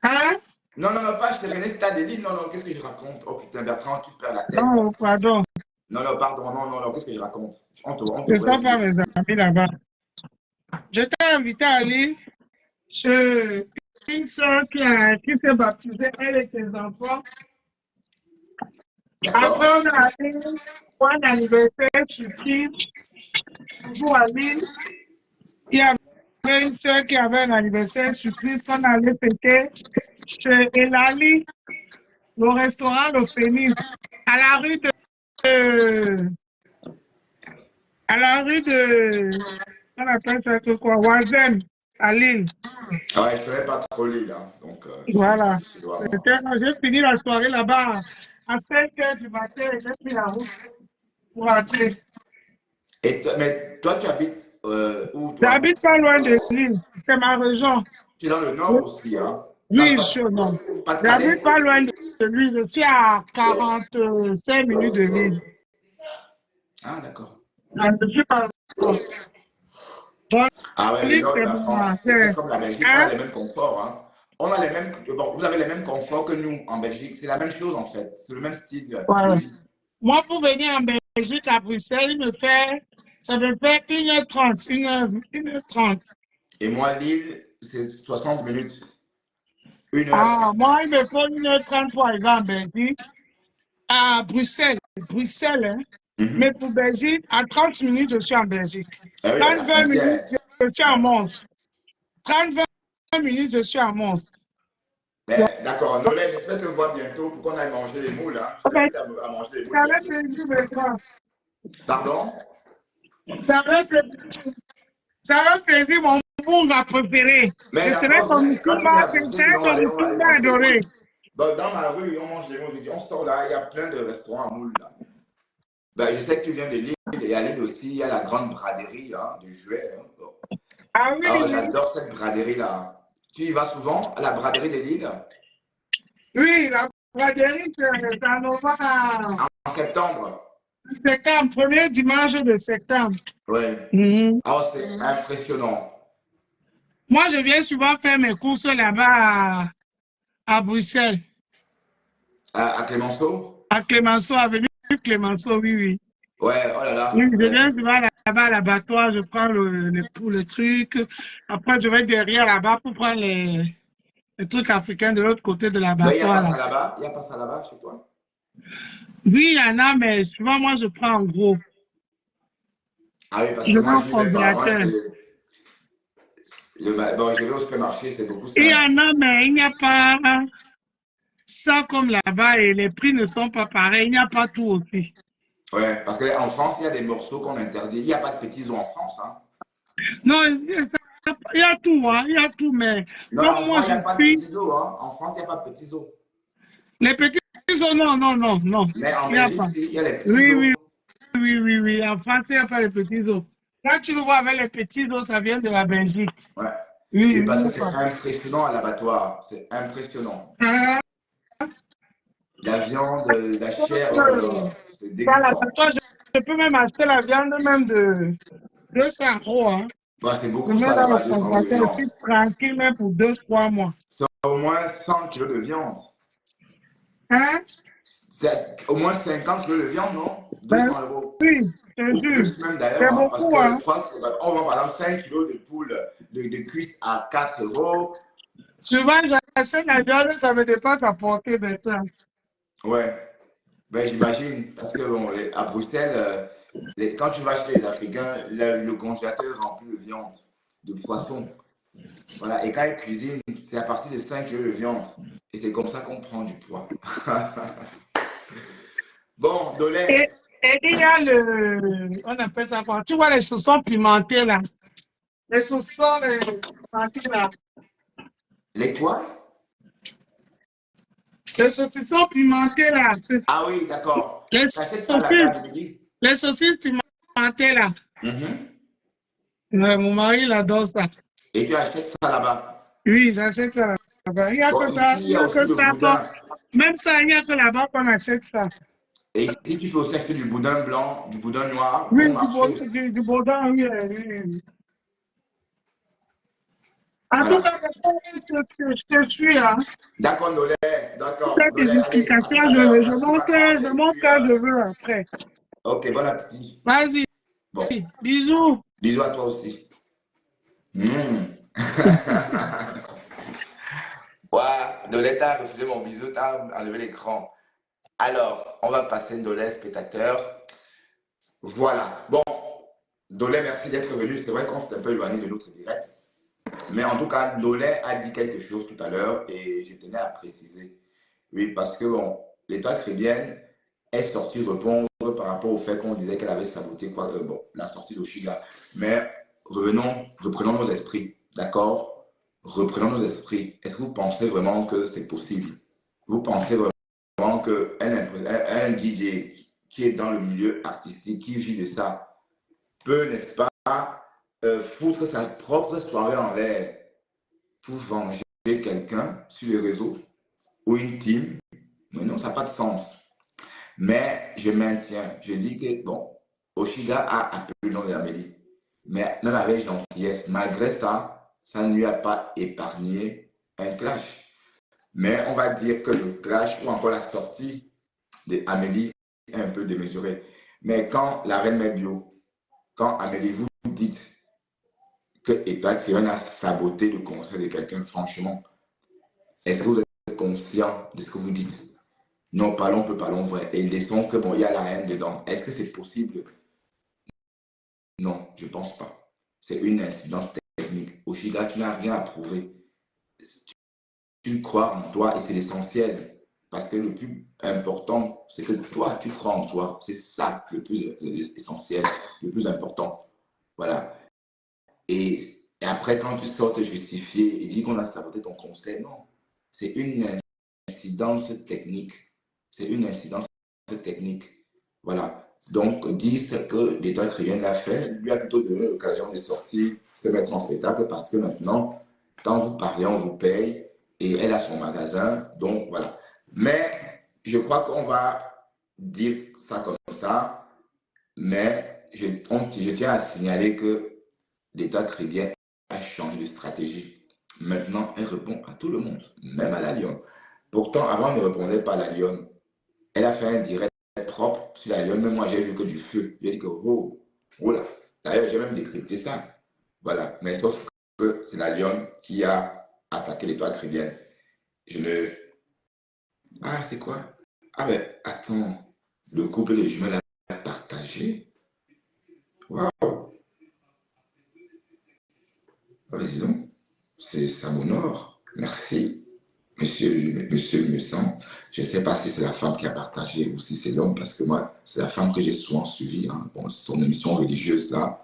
Speaker 2: Hein?
Speaker 1: Non, non, non, pas, je suis René Stade de Lille. Non, non, qu'est-ce que je raconte? Oh putain, Bertrand, tu perds la tête.
Speaker 2: Non, pardon.
Speaker 1: Non, non, pardon, non, non, non, qu'est-ce que je raconte? On
Speaker 2: Ce ne
Speaker 1: devrait
Speaker 2: sont pas
Speaker 1: dire.
Speaker 2: mes amis là-bas. Je t'ai invité à Lille chez une soeur qui s'est baptisée, elle et ses enfants. Après,
Speaker 1: D'accord?
Speaker 2: on a allé pour un anniversaire surprise, toujours à Lille. Il y avait une soeur qui avait un anniversaire surprise qu'on allait fêter chez Elali, le restaurant Le Phénix, à la rue de, à la rue de, on appelle ça que quoi, Oisem, à Lille.
Speaker 1: Ah ouais, je connais pas trop Lille, hein, donc
Speaker 2: Voilà.
Speaker 1: je suis loin, moi.
Speaker 2: J'ai fini la soirée là-bas à 5 heures du matin et j'ai pris la route pour rentrer.
Speaker 1: Mais toi, tu habites où, toi?
Speaker 2: J'habite pas loin de Lille, c'est ma région.
Speaker 1: Tu es dans le
Speaker 2: Oui,
Speaker 1: nord aussi, hein?
Speaker 2: je suis au nord.
Speaker 1: Pas de
Speaker 2: J'habite
Speaker 1: Calais?
Speaker 2: pas loin de Lille, je suis à 45 minutes de Lille.
Speaker 1: Ah, d'accord.
Speaker 2: Ah, je suis pas loin. Bon,
Speaker 1: Ah ouais, le
Speaker 2: Lille,
Speaker 1: nord de
Speaker 2: c'est
Speaker 1: la
Speaker 2: bon.
Speaker 1: France, c'est presque comme la Belgique, on a
Speaker 2: Hein?
Speaker 1: les mêmes conforts, hein. On a les mêmes, bon, vous avez les mêmes conforts que nous en Belgique, c'est la même chose en fait, c'est le même style de
Speaker 2: Voilà.
Speaker 1: vie.
Speaker 2: Moi, pour venir en Belgique, à Bruxelles, ça me fait 1h30, 1h30.
Speaker 1: Et moi, Lille, c'est 60 minutes, une heure.
Speaker 2: Ah, moi, il me faut 1h30 pour arriver en Belgique. À Bruxelles, Bruxelles, hein. Mais
Speaker 1: Mhm.
Speaker 2: pour Belgique, à 30 minutes, je suis en Belgique.
Speaker 1: Ah oui, à la
Speaker 2: 30-20 minutes,
Speaker 1: frontière.
Speaker 2: je suis à Mons. 30-20 minutes, je suis à Mons. Donc,
Speaker 1: Mais d'accord, Nolay, j'espère te voir bientôt pour qu'on aille manger les moules, hein. Je
Speaker 2: ben,
Speaker 1: t'invite à manger les moules
Speaker 2: ça va
Speaker 1: bientôt.
Speaker 2: plaisir de toi.
Speaker 1: Pardon?
Speaker 2: Ça va plaisir, ça va plaisir, mon bourg préféré.
Speaker 1: Mais
Speaker 2: Je serai
Speaker 1: d'accord,
Speaker 2: ton
Speaker 1: quand tu viens
Speaker 2: Mutumba,
Speaker 1: à
Speaker 2: je
Speaker 1: Bruxelles,
Speaker 2: serai ton
Speaker 1: on va aller
Speaker 2: Mutumba
Speaker 1: manger les moules.
Speaker 2: adoré.
Speaker 1: Dans ma rue, on mange les moules. On sort là, il y a plein de restaurants à moules là. Ben, je sais que tu viens de Lille et à Lille aussi, il y a la grande braderie hein, de Juet. Hein. Bon.
Speaker 2: Ah oui,
Speaker 1: Alors,
Speaker 2: oui,
Speaker 1: j'adore cette braderie-là. Tu y vas souvent à la braderie de Lille
Speaker 2: oui, la braderie, ça nous va
Speaker 1: en septembre?
Speaker 2: en septembre, premier dimanche de septembre.
Speaker 1: Oui.
Speaker 2: Mhm.
Speaker 1: Alors, c'est impressionnant.
Speaker 2: Moi, je viens souvent faire mes courses là-bas à Bruxelles,
Speaker 1: À Clémenceau?
Speaker 2: à Clémenceau, avenue Clémenceau, oui, oui.
Speaker 1: Ouais, oh là
Speaker 2: Oui,
Speaker 1: là.
Speaker 2: je
Speaker 1: Ouais.
Speaker 2: viens souvent là-bas à l'abattoir, je prends le truc. Après, je vais derrière là-bas pour prendre les trucs africains de l'autre côté de
Speaker 1: Ben, il n'y a
Speaker 2: l'abattoir
Speaker 1: pas
Speaker 2: là.
Speaker 1: ça là-bas? Il n'y a pas ça là-bas chez toi?
Speaker 2: Oui, il y en a, mais souvent, moi, je prends en gros.
Speaker 1: Ah oui, parce
Speaker 2: Je
Speaker 1: que
Speaker 2: vais
Speaker 1: moi,
Speaker 2: au
Speaker 1: je n'y vais pas. Moi,
Speaker 2: congélateur.
Speaker 1: bon, je vais au supermarché, c'est beaucoup
Speaker 2: Il y
Speaker 1: simple.
Speaker 2: en a, mais il n'y a pas ça comme là-bas et les prix ne sont pas pareils. Il n'y a pas tout aussi.
Speaker 1: Ouais, parce qu'en France, il y a des morceaux qu'on interdit. Il n'y a pas de petits os en France. Hein.
Speaker 2: Non, il y a tout, hein, il y a tout, mais
Speaker 1: Non,
Speaker 2: comme
Speaker 1: en
Speaker 2: moi,
Speaker 1: France, il
Speaker 2: je
Speaker 1: n'y a pas de
Speaker 2: suis.
Speaker 1: petits os. Hein. En France, il n'y a pas de petits os.
Speaker 2: Les petits os, non, non, non, non,
Speaker 1: Mais en
Speaker 2: il n'y a
Speaker 1: Belgique,
Speaker 2: pas.
Speaker 1: si, il y a les petits
Speaker 2: Oui,
Speaker 1: os.
Speaker 2: oui, oui, oui, oui. En France, il n'y a pas les petits os. Quand tu le vois avec les petits os, ça vient de la Belgique.
Speaker 1: Ouais.
Speaker 2: Oui,
Speaker 1: Oui,
Speaker 2: il
Speaker 1: parce
Speaker 2: n'y
Speaker 1: que
Speaker 2: a
Speaker 1: c'est
Speaker 2: pas.
Speaker 1: impressionnant à l'abattoir. C'est impressionnant.
Speaker 2: Ah,
Speaker 1: La viande, la chair, oh là
Speaker 2: euh,
Speaker 1: là, c'est
Speaker 2: ça, là,
Speaker 1: dégoûtant.
Speaker 2: toi, je peux même acheter la viande même de 200 euros. Hein.
Speaker 1: Bon, c'est
Speaker 2: Je
Speaker 1: beaucoup
Speaker 2: mets
Speaker 1: ça
Speaker 2: dans le
Speaker 1: là-bas, 200 euros de
Speaker 2: congélateur, je
Speaker 1: viande.
Speaker 2: suis tranquille même pour 2, 3 mois.
Speaker 1: C'est au moins 100 kilos de viande.
Speaker 2: Hein?
Speaker 1: C'est au moins 50 kilos de viande, non?
Speaker 2: Ben,
Speaker 1: 200 euros.
Speaker 2: oui, je te
Speaker 1: Ou
Speaker 2: jure.
Speaker 1: plus même d'ailleurs,
Speaker 2: C'est
Speaker 1: hein, parce
Speaker 2: beaucoup,
Speaker 1: que
Speaker 2: hein.
Speaker 1: 3, on vend par exemple 5 kilos de poule de cuisse à 4 euros.
Speaker 2: Souvent, j'achète la viande, ça me dépasse à porter maintenant.
Speaker 1: Ouais, ben, j'imagine, parce que bon, à Bruxelles, quand tu vas chez les Africains, le congélateur est rempli de viande, de poisson. Voilà, et quand ils cuisinent, c'est à partir de 5 kilos de viande. Et c'est comme ça qu'on prend du poids. Bon,
Speaker 2: Et,
Speaker 1: Dolé,
Speaker 2: et il y a on appelle ça quoi? Tu vois les saucissons pimentés là. Les saucissons pimentés là.
Speaker 1: les quoi?
Speaker 2: Les saucissons pimentés là.
Speaker 1: Ah oui, d'accord.
Speaker 2: Les
Speaker 1: Tu achètes ça à la
Speaker 2: saucisses,
Speaker 1: gare du midi?
Speaker 2: les saucisses pimentées là.
Speaker 1: Mhm.
Speaker 2: Ouais, mon mari il adore ça.
Speaker 1: Et tu achètes ça là-bas?
Speaker 2: Oui, j'achète ça. Il n'y a
Speaker 1: Bon,
Speaker 2: que
Speaker 1: ici,
Speaker 2: ça,
Speaker 1: il
Speaker 2: il
Speaker 1: y
Speaker 2: n'y
Speaker 1: a
Speaker 2: a
Speaker 1: aussi
Speaker 2: que
Speaker 1: le
Speaker 2: ça. Bon,
Speaker 1: boudin.
Speaker 2: même ça, il n'y a que là-bas qu'on achète ça.
Speaker 1: Et ici, tu peux aussi acheter du boudin blanc, du boudin noir,
Speaker 2: Oui,
Speaker 1: bon marché aussi.
Speaker 2: du Baudin, oui, oui. En tout
Speaker 1: Voilà.
Speaker 2: cas, je te suis, hein.
Speaker 1: D'accord, Nolé. D'accord,
Speaker 2: Toutes tes
Speaker 1: Nolé. Allez, à tout
Speaker 2: explications,
Speaker 1: à l'heure.
Speaker 2: je
Speaker 1: Merci de
Speaker 2: monte,
Speaker 1: m'attendre.
Speaker 2: je
Speaker 1: Et
Speaker 2: monte
Speaker 1: puis,
Speaker 2: quand je veux après.
Speaker 1: ok, bon appétit.
Speaker 2: Vas-y,
Speaker 1: Bon,
Speaker 2: bisous.
Speaker 1: bisous à toi aussi. Mm. Ouais, Nolé, t'as refusé mon bisou, t'as enlevé l'écran. Alors, on va passer Nolé, spectateur. Voilà. Bon, Nolé, merci d'être venu. C'est vrai qu'on s'est un peu éloigné de notre direct. Mais en tout cas, Nolé a dit quelque chose tout à l'heure et je tenais à préciser. Oui, parce que bon, l'État chrétienne est sorti répondre par rapport au fait qu'on disait qu'elle avait saboté quoi, bon, la sortie d'Oshiga. Mais reprenons nos esprits, d'accord? Reprenons nos esprits. Est-ce que vous pensez vraiment que c'est possible? Vous pensez vraiment qu'un DJ qui est dans le milieu artistique, qui vit de ça, peut, n'est-ce pas, foutre sa propre soirée en l'air pour venger quelqu'un sur les réseaux ou une team? Mais non, ça n'a pas de sens. Mais je maintiens, je dis que, bon, Oshiga a appelé le nom d'Amélie, mais non avec gentillesse. Malgré ça, ça ne lui a pas épargné un clash. Mais on va dire que le clash ou encore la sortie d'Amélie est un peu démesurée. Mais quand la reine Mebio, quand Amélie vous dites que État Kriven a saboté le concert de quelqu'un, franchement, est-ce que vous êtes conscient de ce que vous dites? Non, parlons peu, parlons vrai. Et laissons que, bon, il y a la haine dedans. Est-ce que c'est possible? Non, je ne pense pas. C'est une incidence technique. Oshiga, tu n'as rien à prouver. Tu crois en toi et c'est l'essentiel. Parce que le plus important, c'est que toi, tu crois en toi. C'est ça le plus essentiel, le plus important. Voilà. Et après, quand tu sors te justifier et dis qu'on a saboté ton conseil, non. C'est une incidence technique. C'est une incidence technique. Voilà. Donc, disent que l'État chrétien l'a fait, lui a plutôt donné l'occasion de sortir, se mettre en spectacle parce que maintenant, quand vous parlez, on vous paye et elle a son magasin. Donc, voilà. Mais je crois qu'on va dire ça comme ça, mais je tiens à signaler que l'État chrétien a changé de stratégie. Maintenant, elle répond à tout le monde, même à la Lyon. Pourtant, avant, elle ne répondait pas à la Lyon. Elle a fait un direct propre sur la Lyon, mais moi, j'ai vu que du feu. J'ai dit que, oh, oh là. D'ailleurs, j'ai même décrypté ça. Voilà. Mais sauf que c'est la Lyon qui a attaqué l'étoile chrétienne. Je ne. Ah, c'est quoi? Ah, mais attends. Le couple de jumelles a partagé. Waouh. Ah, disons, ça m'honore. Merci. Monsieur me semble, je ne sais pas si c'est la femme qui a partagé ou si c'est l'homme, parce que moi, c'est la femme que j'ai souvent suivie. Hein. Bon, son émission religieuse là.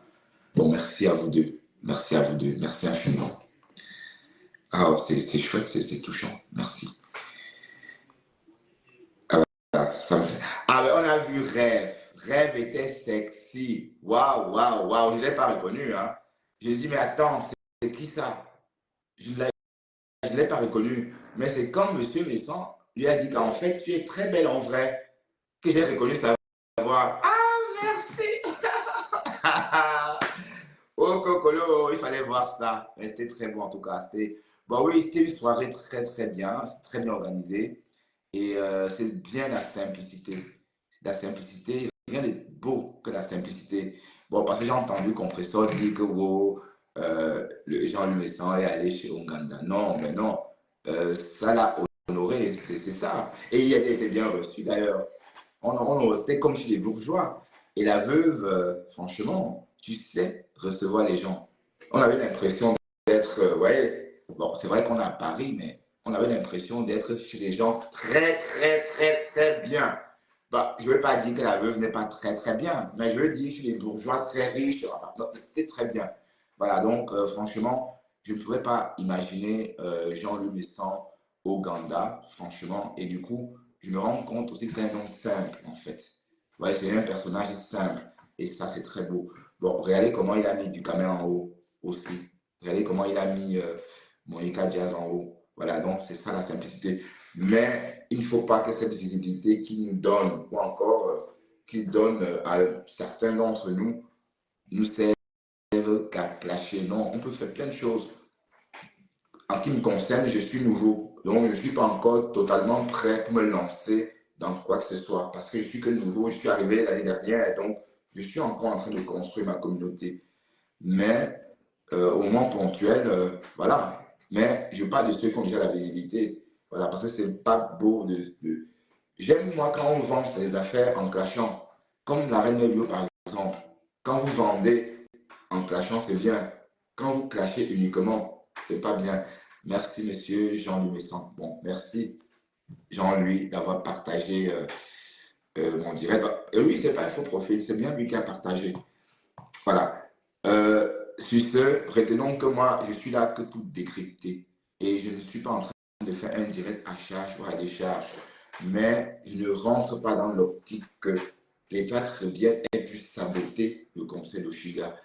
Speaker 1: Bon, merci à vous deux. Merci à vous deux. Merci infiniment. Ah, c'est chouette, c'est touchant. Merci. Ah, voilà, ah, mais on a vu Rêve. Rêve était sexy. Waouh, waouh, waouh. Je ne l'ai pas reconnu. Hein. J'ai dit, mais attends, c'est qui ça? Je ne l'ai pas reconnu. Mais c'est quand Monsieur Messan lui a dit qu'en fait, tu es très belle en vrai, que j'ai reconnu sa voix. Ah, merci! Oh, Cocolo, il fallait voir ça. Mais c'était très bon en tout cas. Bon, oui, c'était une soirée très, très bien. C'est très bien organisé. Et c'est bien la simplicité. La simplicité, rien de beau que la simplicité. Bon, parce que j'ai entendu Compressor dire que wow, Jean-Louis Messan est allé chez Onganda. Non, mais non. Ça l'a honoré, c'est ça. Et il a été bien reçu d'ailleurs. C'était comme chez les bourgeois. Et la veuve, franchement, tu sais recevoir les gens. On avait l'impression d'être, ouais, bon, c'est vrai qu'on est à Paris, mais on avait l'impression d'être chez les gens très, très, très, très bien. Bah, je ne veux pas dire que la veuve n'est pas très, très bien, mais je veux dire chez les bourgeois très riches, c'était très bien. Voilà, donc franchement, je ne pouvais pas imaginer Jean-Louis Messan au Ouganda, franchement, et du coup, je me rends compte aussi que c'est un nom simple, en fait. Ouais, c'est un personnage simple, et ça, c'est très beau. Bon, regardez comment il a mis du caméra en haut aussi. Regardez comment il a mis Monica Jazz en haut. Voilà, donc c'est ça la simplicité. Mais il ne faut pas que cette visibilité qui nous donne, ou encore qui donne à certains d'entre nous, nous serve qu'à clasher. Non, on peut faire plein de choses. En ce qui me concerne, je suis nouveau. Donc, je ne suis pas encore totalement prêt pour me lancer dans quoi que ce soit. Parce que je suis que nouveau. Je suis arrivé l'année dernière. Donc, je suis encore en train de construire ma communauté. Mais au moment ponctuel, voilà. Mais je parle de ceux qui ont déjà la visibilité. Voilà, parce que c'est pas beau de... J'aime, moi, quand on vend ses affaires en clashant. Comme la Reine Bio, par exemple. Quand vous vendez en clashant, c'est bien. Quand vous clashez uniquement, c'est pas bien. Merci, monsieur Jean-Louis Messan. Bon, merci, Jean-Louis, d'avoir partagé mon direct. Et oui, c'est pas un faux profil, c'est bien lui qui a partagé. Voilà. Sur ce, retenons que moi, je suis là que pour décrypter. Et je ne suis pas en train de faire un direct à charge ou à décharge. Mais je ne rentre pas dans l'optique que l'État très bien ait pu saboter le conseil d'Oshiga.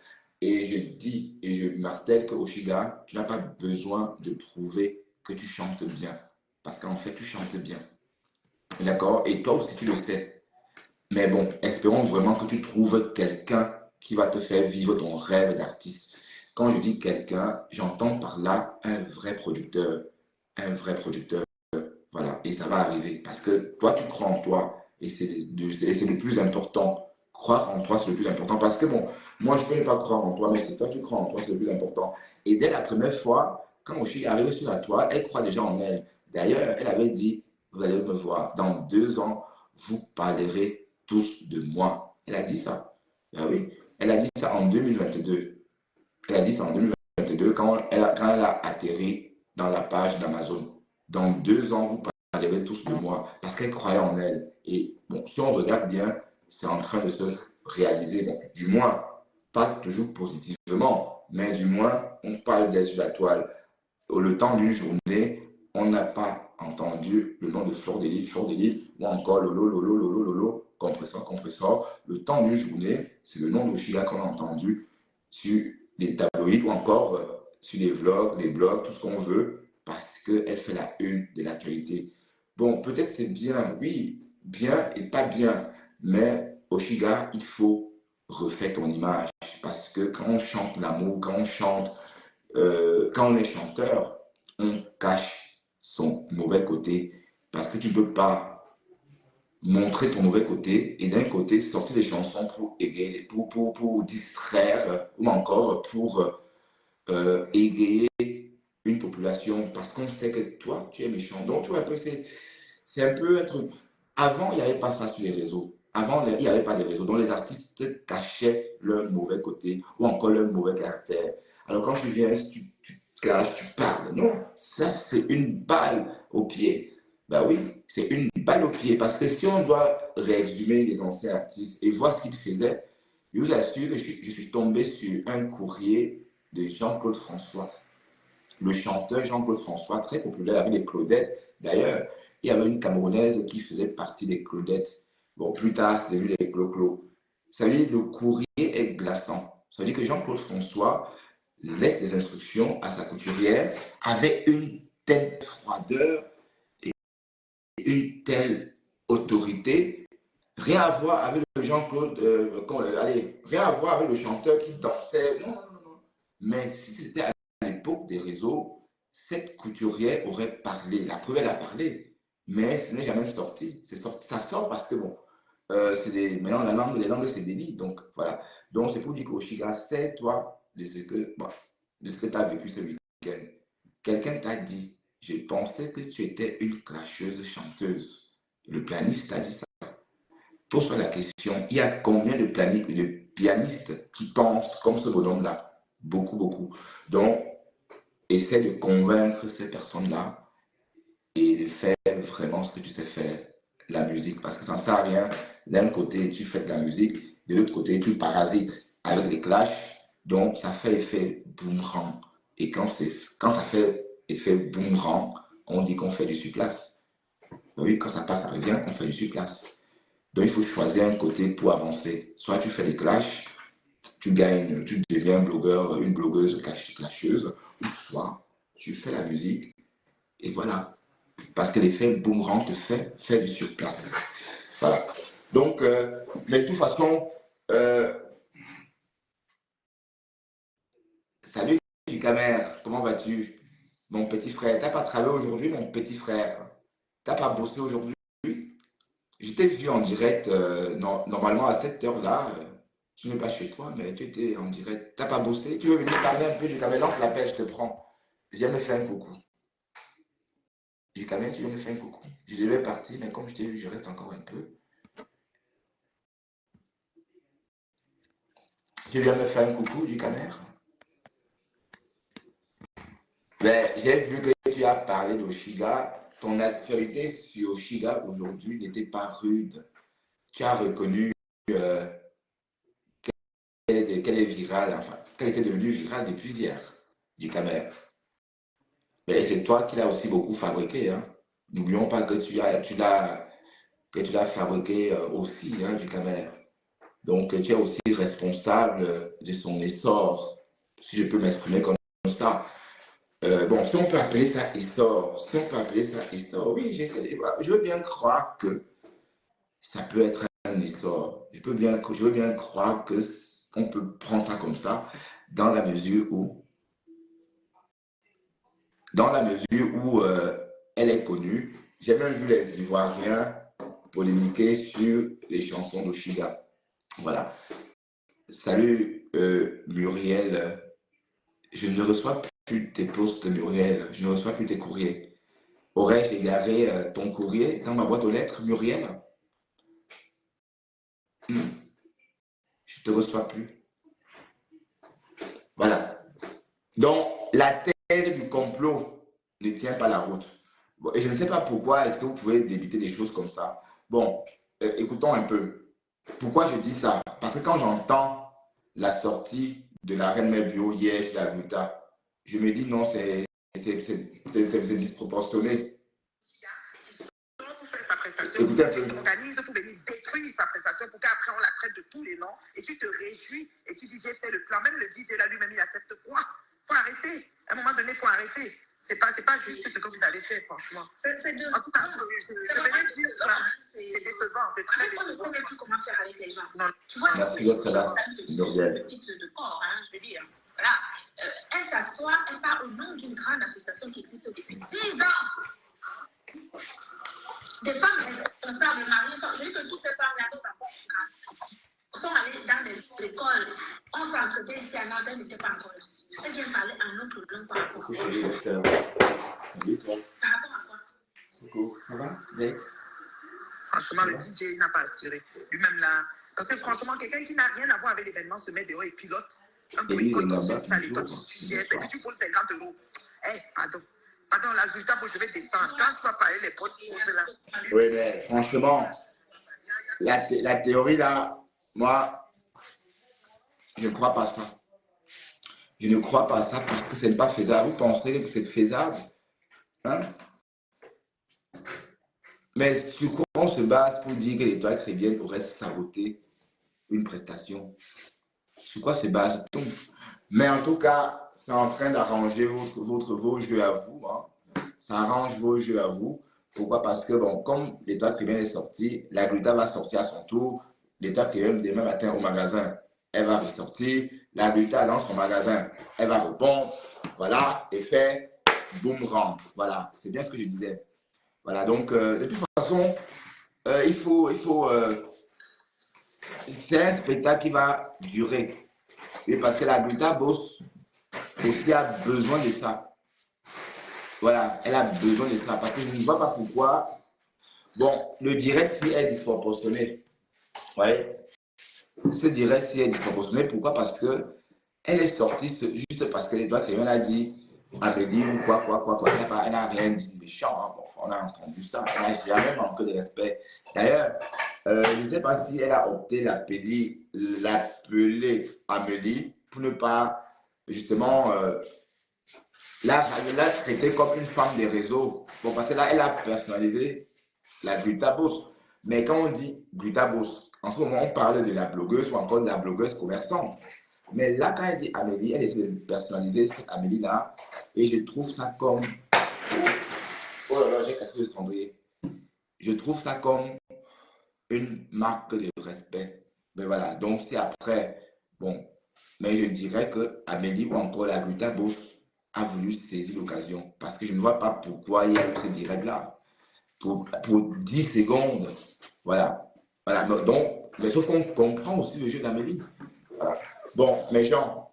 Speaker 1: Et je dis et je martèle qu'Oshiga, tu n'as pas besoin de prouver que tu chantes bien. Parce qu'en fait, tu chantes bien. D'accord? Et toi aussi, tu le sais. Mais bon, espérons vraiment que tu trouves quelqu'un qui va te faire vivre ton rêve d'artiste. Quand je dis quelqu'un, j'entends par là un vrai producteur. Un vrai producteur. Voilà. Et ça va arriver. Parce que toi, tu crois en toi. Et c'est le plus important. Croire en toi, c'est le plus important. Parce que bon, moi, je ne peux pas croire en toi, mais si toi, tu crois en toi, c'est le plus important. Et dès la première fois, quand Oshi est arrivée sur la toile, elle croit déjà en elle. D'ailleurs, elle avait dit, vous allez me voir, dans 2 ans, vous parlerez tous de moi. Elle a dit ça. Ben oui, elle a dit ça en 2022. Elle a dit ça en 2022 quand elle a atterri dans la page d'Amazon. Dans 2 ans, vous parlerez tous de moi parce qu'elle croyait en elle. Et bon, si on regarde bien, c'est en train de se réaliser. Bon, du moins, pas toujours positivement, mais du moins, on parle d'elle sur la toile. Le temps d'une journée, on n'a pas entendu le nom de Fleur de Lille, ou encore Lolo, Lolo, Lolo, Lolo, compresseur, compresseur. Le temps d'une journée, c'est le nom de Sheila qu'on a entendu sur les tabloïds ou encore sur les vlogs, les blogs, tout ce qu'on veut, parce qu'elle fait la une de l'actualité. Bon, peut-être c'est bien, oui, bien et pas bien, mais Oshiga, il faut refaire ton image, parce que quand on chante l'amour, quand on est chanteur, on cache son mauvais côté, parce que tu ne peux pas montrer ton mauvais côté et d'un côté sortir des chansons pour égayer, pour distraire ou encore pour égayer une population parce qu'on sait que toi, tu es méchant. Donc, tu vois, c'est un peu un truc. Avant, il n'y avait pas ça sur les réseaux. Avant, il n'y avait pas de réseaux. Donc, les artistes cachaient leur mauvais côté ou encore leur mauvais caractère. Alors, quand tu viens, tu clashes, tu parles. Non, ça, c'est une balle au pied. Ben oui, c'est une balle au pied. Parce que si on doit réexhumer les anciens artistes et voir ce qu'ils faisaient, je vous assure que je suis tombé sur un courrier de Jean-Claude François. Le chanteur Jean-Claude François, très populaire avec les Claudettes. D'ailleurs, il y avait une Camerounaise qui faisait partie des Claudettes. Bon, plus tard, c'est devenu les Clo-Clo. Ça veut dire que le courrier est glaçant. Ça veut dire que Jean-Claude François laisse des instructions à sa couturière avec une telle froideur et une telle autorité. Rien à voir avec le Jean-Claude, rien à voir avec le chanteur qui dansait. Non, non, non, non. Mais si c'était à l'époque des réseaux, cette couturière aurait parlé. La preuve, elle a parlé. Mais ce n'est jamais sorti. Ça sort parce que, bon, maintenant, les langues, c'est délit. Donc, voilà. Donc, c'est pour dire qu'Oshiga, c'est toi de ce que, bon, tu as vécu ce week-end. Quelqu'un t'a dit, je pensais que tu étais une clasheuse chanteuse. Le pianiste t'a dit ça. Pose-toi la question, il y a combien de pianistes qui pensent comme ce bonhomme-là? Beaucoup, beaucoup. Donc, essaie de convaincre ces personnes-là et de faire vraiment ce que tu sais faire, la musique. Parce que ça ne sert à rien. D'un côté, tu fais de la musique, de l'autre côté, tu parasites avec les clashs. Donc, ça fait effet boomerang. Et quand ça fait effet boomerang, on dit qu'on fait du surplace. Oui, quand ça passe, ça revient, on fait du surplace. Donc, il faut choisir un côté pour avancer. Soit tu fais des clashs, tu gagnes, tu deviens un blogueur, une blogueuse clasheuse, ou soit tu fais la musique Et voilà. Parce que l'effet boomerang te fait du surplace. Voilà. Donc, mais de toute façon, salut Camer, comment vas-tu? Mon petit frère, t'as pas travaillé aujourd'hui, mon petit frère? T'as pas bossé aujourd'hui? Je t'ai vu en direct, normalement à cette heure-là. Tu n'es pas chez toi, mais tu étais en direct. T'as pas bossé? Tu veux venir parler un peu du Camer? Lance l'appel, je te prends. Viens me faire un coucou. Du Camer, tu viens me faire un coucou. Je devais partir, mais comme je t'ai vu, je reste encore un peu. Tu viens me faire un coucou du Camer? Ben, j'ai vu que tu as parlé d'Oshiga. Ton actualité sur Oshiga aujourd'hui n'était pas rude. Tu as reconnu euh, qu'elle est virale, enfin, qu'elle était devenue virale depuis hier, du Camer. Mais c'est toi qui l'as aussi beaucoup fabriqué. Hein. N'oublions pas que tu l'as fabriqué aussi, hein, du Camer. Donc, tu es aussi responsable de son essor, si je peux m'exprimer comme ça. Bon, si on peut appeler ça essor, si on peut appeler ça essor, oui, je veux bien croire que ça peut être un essor. Je veux bien croire que on peut prendre ça comme ça, dans la mesure où, elle est connue. J'ai même vu les Ivoiriens polémiquer sur les chansons d'Oshiga. Voilà. Salut Muriel. Je ne reçois plus tes posts, Muriel. Je ne reçois plus tes courriers. Aurais-je égaré ton courrier dans ma boîte aux lettres, Muriel? Je ne te reçois plus. Voilà. Donc, la thèse du complot ne tient pas la route. Bon, et je ne sais pas pourquoi est-ce que vous pouvez débiter des choses comme ça. Bon, écoutons un peu. Pourquoi je dis ça? Parce que quand j'entends la sortie de la reine Mère Bio hier chez la Gluta, je me dis non, c'est disproportionné. Écoutez un peu.
Speaker 3: Tu organises pour venir détruire sa prestation pour qu'après on la traite de tous les noms et tu te réjouis et tu dis j'ai fait le plan. Même le DJ là lui-même il accepte quoi? Faut arrêter. À un moment donné, il faut arrêter. C'est pas juste ce que vous avez fait, franchement. En tout cas, je venais dire ça. C'est décevant, c'est très décevant. On ne sait même plus comment faire avec les gens. Non. Tu vois,
Speaker 1: merci d'être là.
Speaker 3: Petite de corps, hein, je veux dire. Voilà. Elle s'assoit, elle parle au nom d'une grande association qui existe depuis 10 ans. Des femmes responsables, mariées, je dis que toutes ces femmes-là, nos enfants, sont allées dans des écoles. On s'est entretenu ici à Nantes, elles n'étaient pas encore là. Elles viennent parler un autre langue par rapport à quoi? Par rapport à quoi?
Speaker 1: Coucou, ça va, Dex?
Speaker 3: Franchement, le DJ n'a pas assuré. Lui-même là. Parce que franchement, quelqu'un qui n'a rien à voir avec l'événement se met dehors et pilote. Un boycott dans une salle et toi tu gères. Et puis tu poses 50 €. Eh, pardon. Pardon, la résultat, je vais descendre. Quand je dois parler les potes là.
Speaker 1: Oui, mais franchement, la théorie là, moi, je ne crois pas ça. Je ne crois pas ça parce que ce n'est pas faisable. Vous pensez que c'est faisable? Hein? Mais sur quoi on se base pour dire que l'Étoile chrétienne aurait saboté une prestation? Sur quoi se base-t-on? Mais en tout cas, c'est en train d'arranger vos jeux à vous. Hein. Ça arrange vos jeux à vous. Pourquoi? Parce que, bon, comme l'Étoile chrétienne est sortie, la Gluta va sortir à son tour. L'Étoile chrétienne, demain matin au magasin, elle va ressortir. La Gluta dans son magasin, elle va répondre. Voilà, effet boomerang. Voilà, c'est bien ce que je disais. Voilà, donc, de toute façon, c'est un spectacle qui va durer. Et parce que la Gluta Boss aussi a besoin de ça. Voilà, elle a besoin de ça. Parce que je ne vois pas pourquoi. Bon, le direct si est disproportionné. Vous voyez? Ce direct si est disproportionné. Pourquoi? Parce que elle est sortie juste parce que l'Étoile chrétienne a dit Amélie ou quoi. Elle n'a rien dit de méchant. Hein. Bon, on a entendu ça. Elle n'a jamais manqué de respect. D'ailleurs, je ne sais pas si elle a opté l'appeler Amélie pour ne pas justement la traiter comme une femme des réseaux. Bon, parce que là, elle a personnalisé la Gluta Boss. Mais quand on dit Gluta Boss, en ce moment, on parle de la blogueuse ou encore de la blogueuse commerçante. Mais là, quand elle dit Amélie, elle essaie de personnaliser cette Amélie-là. Et je trouve ça comme Oh là là, j'ai cassé le cendrier. Je trouve ça comme une marque de respect. Mais voilà, donc c'est après, bon, mais je dirais que Amélie ou encore la Gluta Boss a voulu saisir l'occasion parce que je ne vois pas pourquoi il y a eu ce direct-là. Pour 10 secondes, voilà. Voilà, donc, mais sauf qu'on comprend aussi le jeu d'Amélie. Voilà. Bon, mes gens,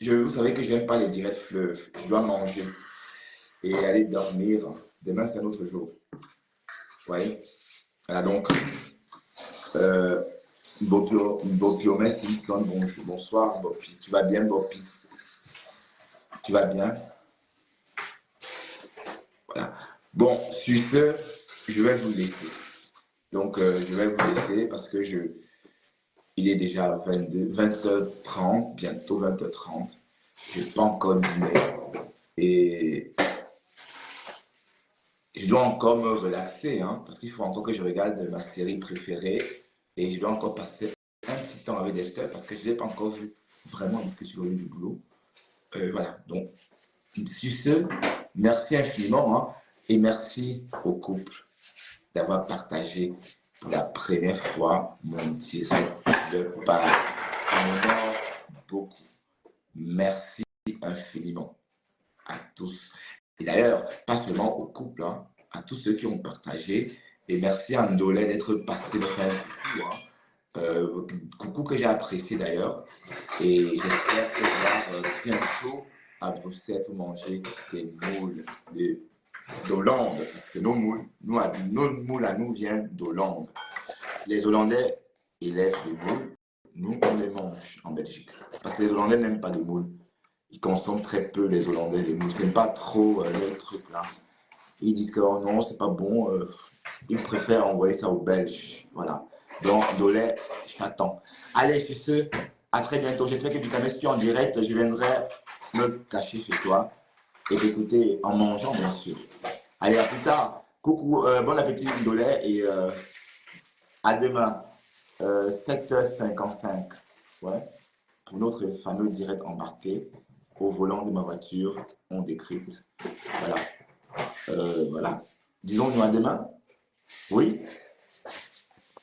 Speaker 1: vous savez que je n'aime pas les directs fleuves. Je dois manger et aller dormir. Demain, c'est un autre jour. Vous voyez? Voilà, donc, euh, Bopio, merci, bonsoir, Bopi. Tu vas bien, Bopi? Tu vas bien? Voilà. Bon, sur ce, je vais vous laisser. Donc, je vais vous laisser parce que il est déjà 20h30, bientôt 20h30. Je n'ai pas encore dîné. Et je dois encore me relaxer, hein, parce qu'il faut encore que je regarde ma série préférée. Et je dois encore passer un petit temps avec Esther parce que je ne l'ai pas encore vu vraiment parce que je suis revenu du boulot. Voilà. Donc, sur ce, merci infiniment, hein, et merci au couple d'avoir partagé pour la première fois mon direct de Paris. Ça m'honore beaucoup. Merci infiniment à tous. Et d'ailleurs, pas seulement au couple, hein, à tous ceux qui ont partagé. Et merci à Ndolé d'être passé de faire un coucou. Hein. Coucou que j'ai apprécié d'ailleurs. Et j'espère que je vais bientôt à Bruxelles pour manger des moules d'Hollande. Parce que nos moules à nous viennent d'Hollande. Les Hollandais élèvent des moules. Nous, on les mange en Belgique. Parce que les Hollandais n'aiment pas les moules. Ils consomment très peu, les Hollandais, les moules. Ils n'aiment pas trop le truc là. Ils disent que oh non, c'est pas bon. Ils préfèrent envoyer ça aux Belges. Voilà. Donc, Dolé, je t'attends. Allez, sur ce, à très bientôt. J'espère que tu t'as mis en direct. Je viendrai me cacher chez toi et t'écouter en mangeant, bien sûr. Allez, à plus tard. Coucou, bon appétit, Dolé, et à demain, 7h55. Ouais, pour notre fameux direct embarqué au volant de ma voiture, on décrypte. Voilà. Voilà. Disons-nous à demain. Oui.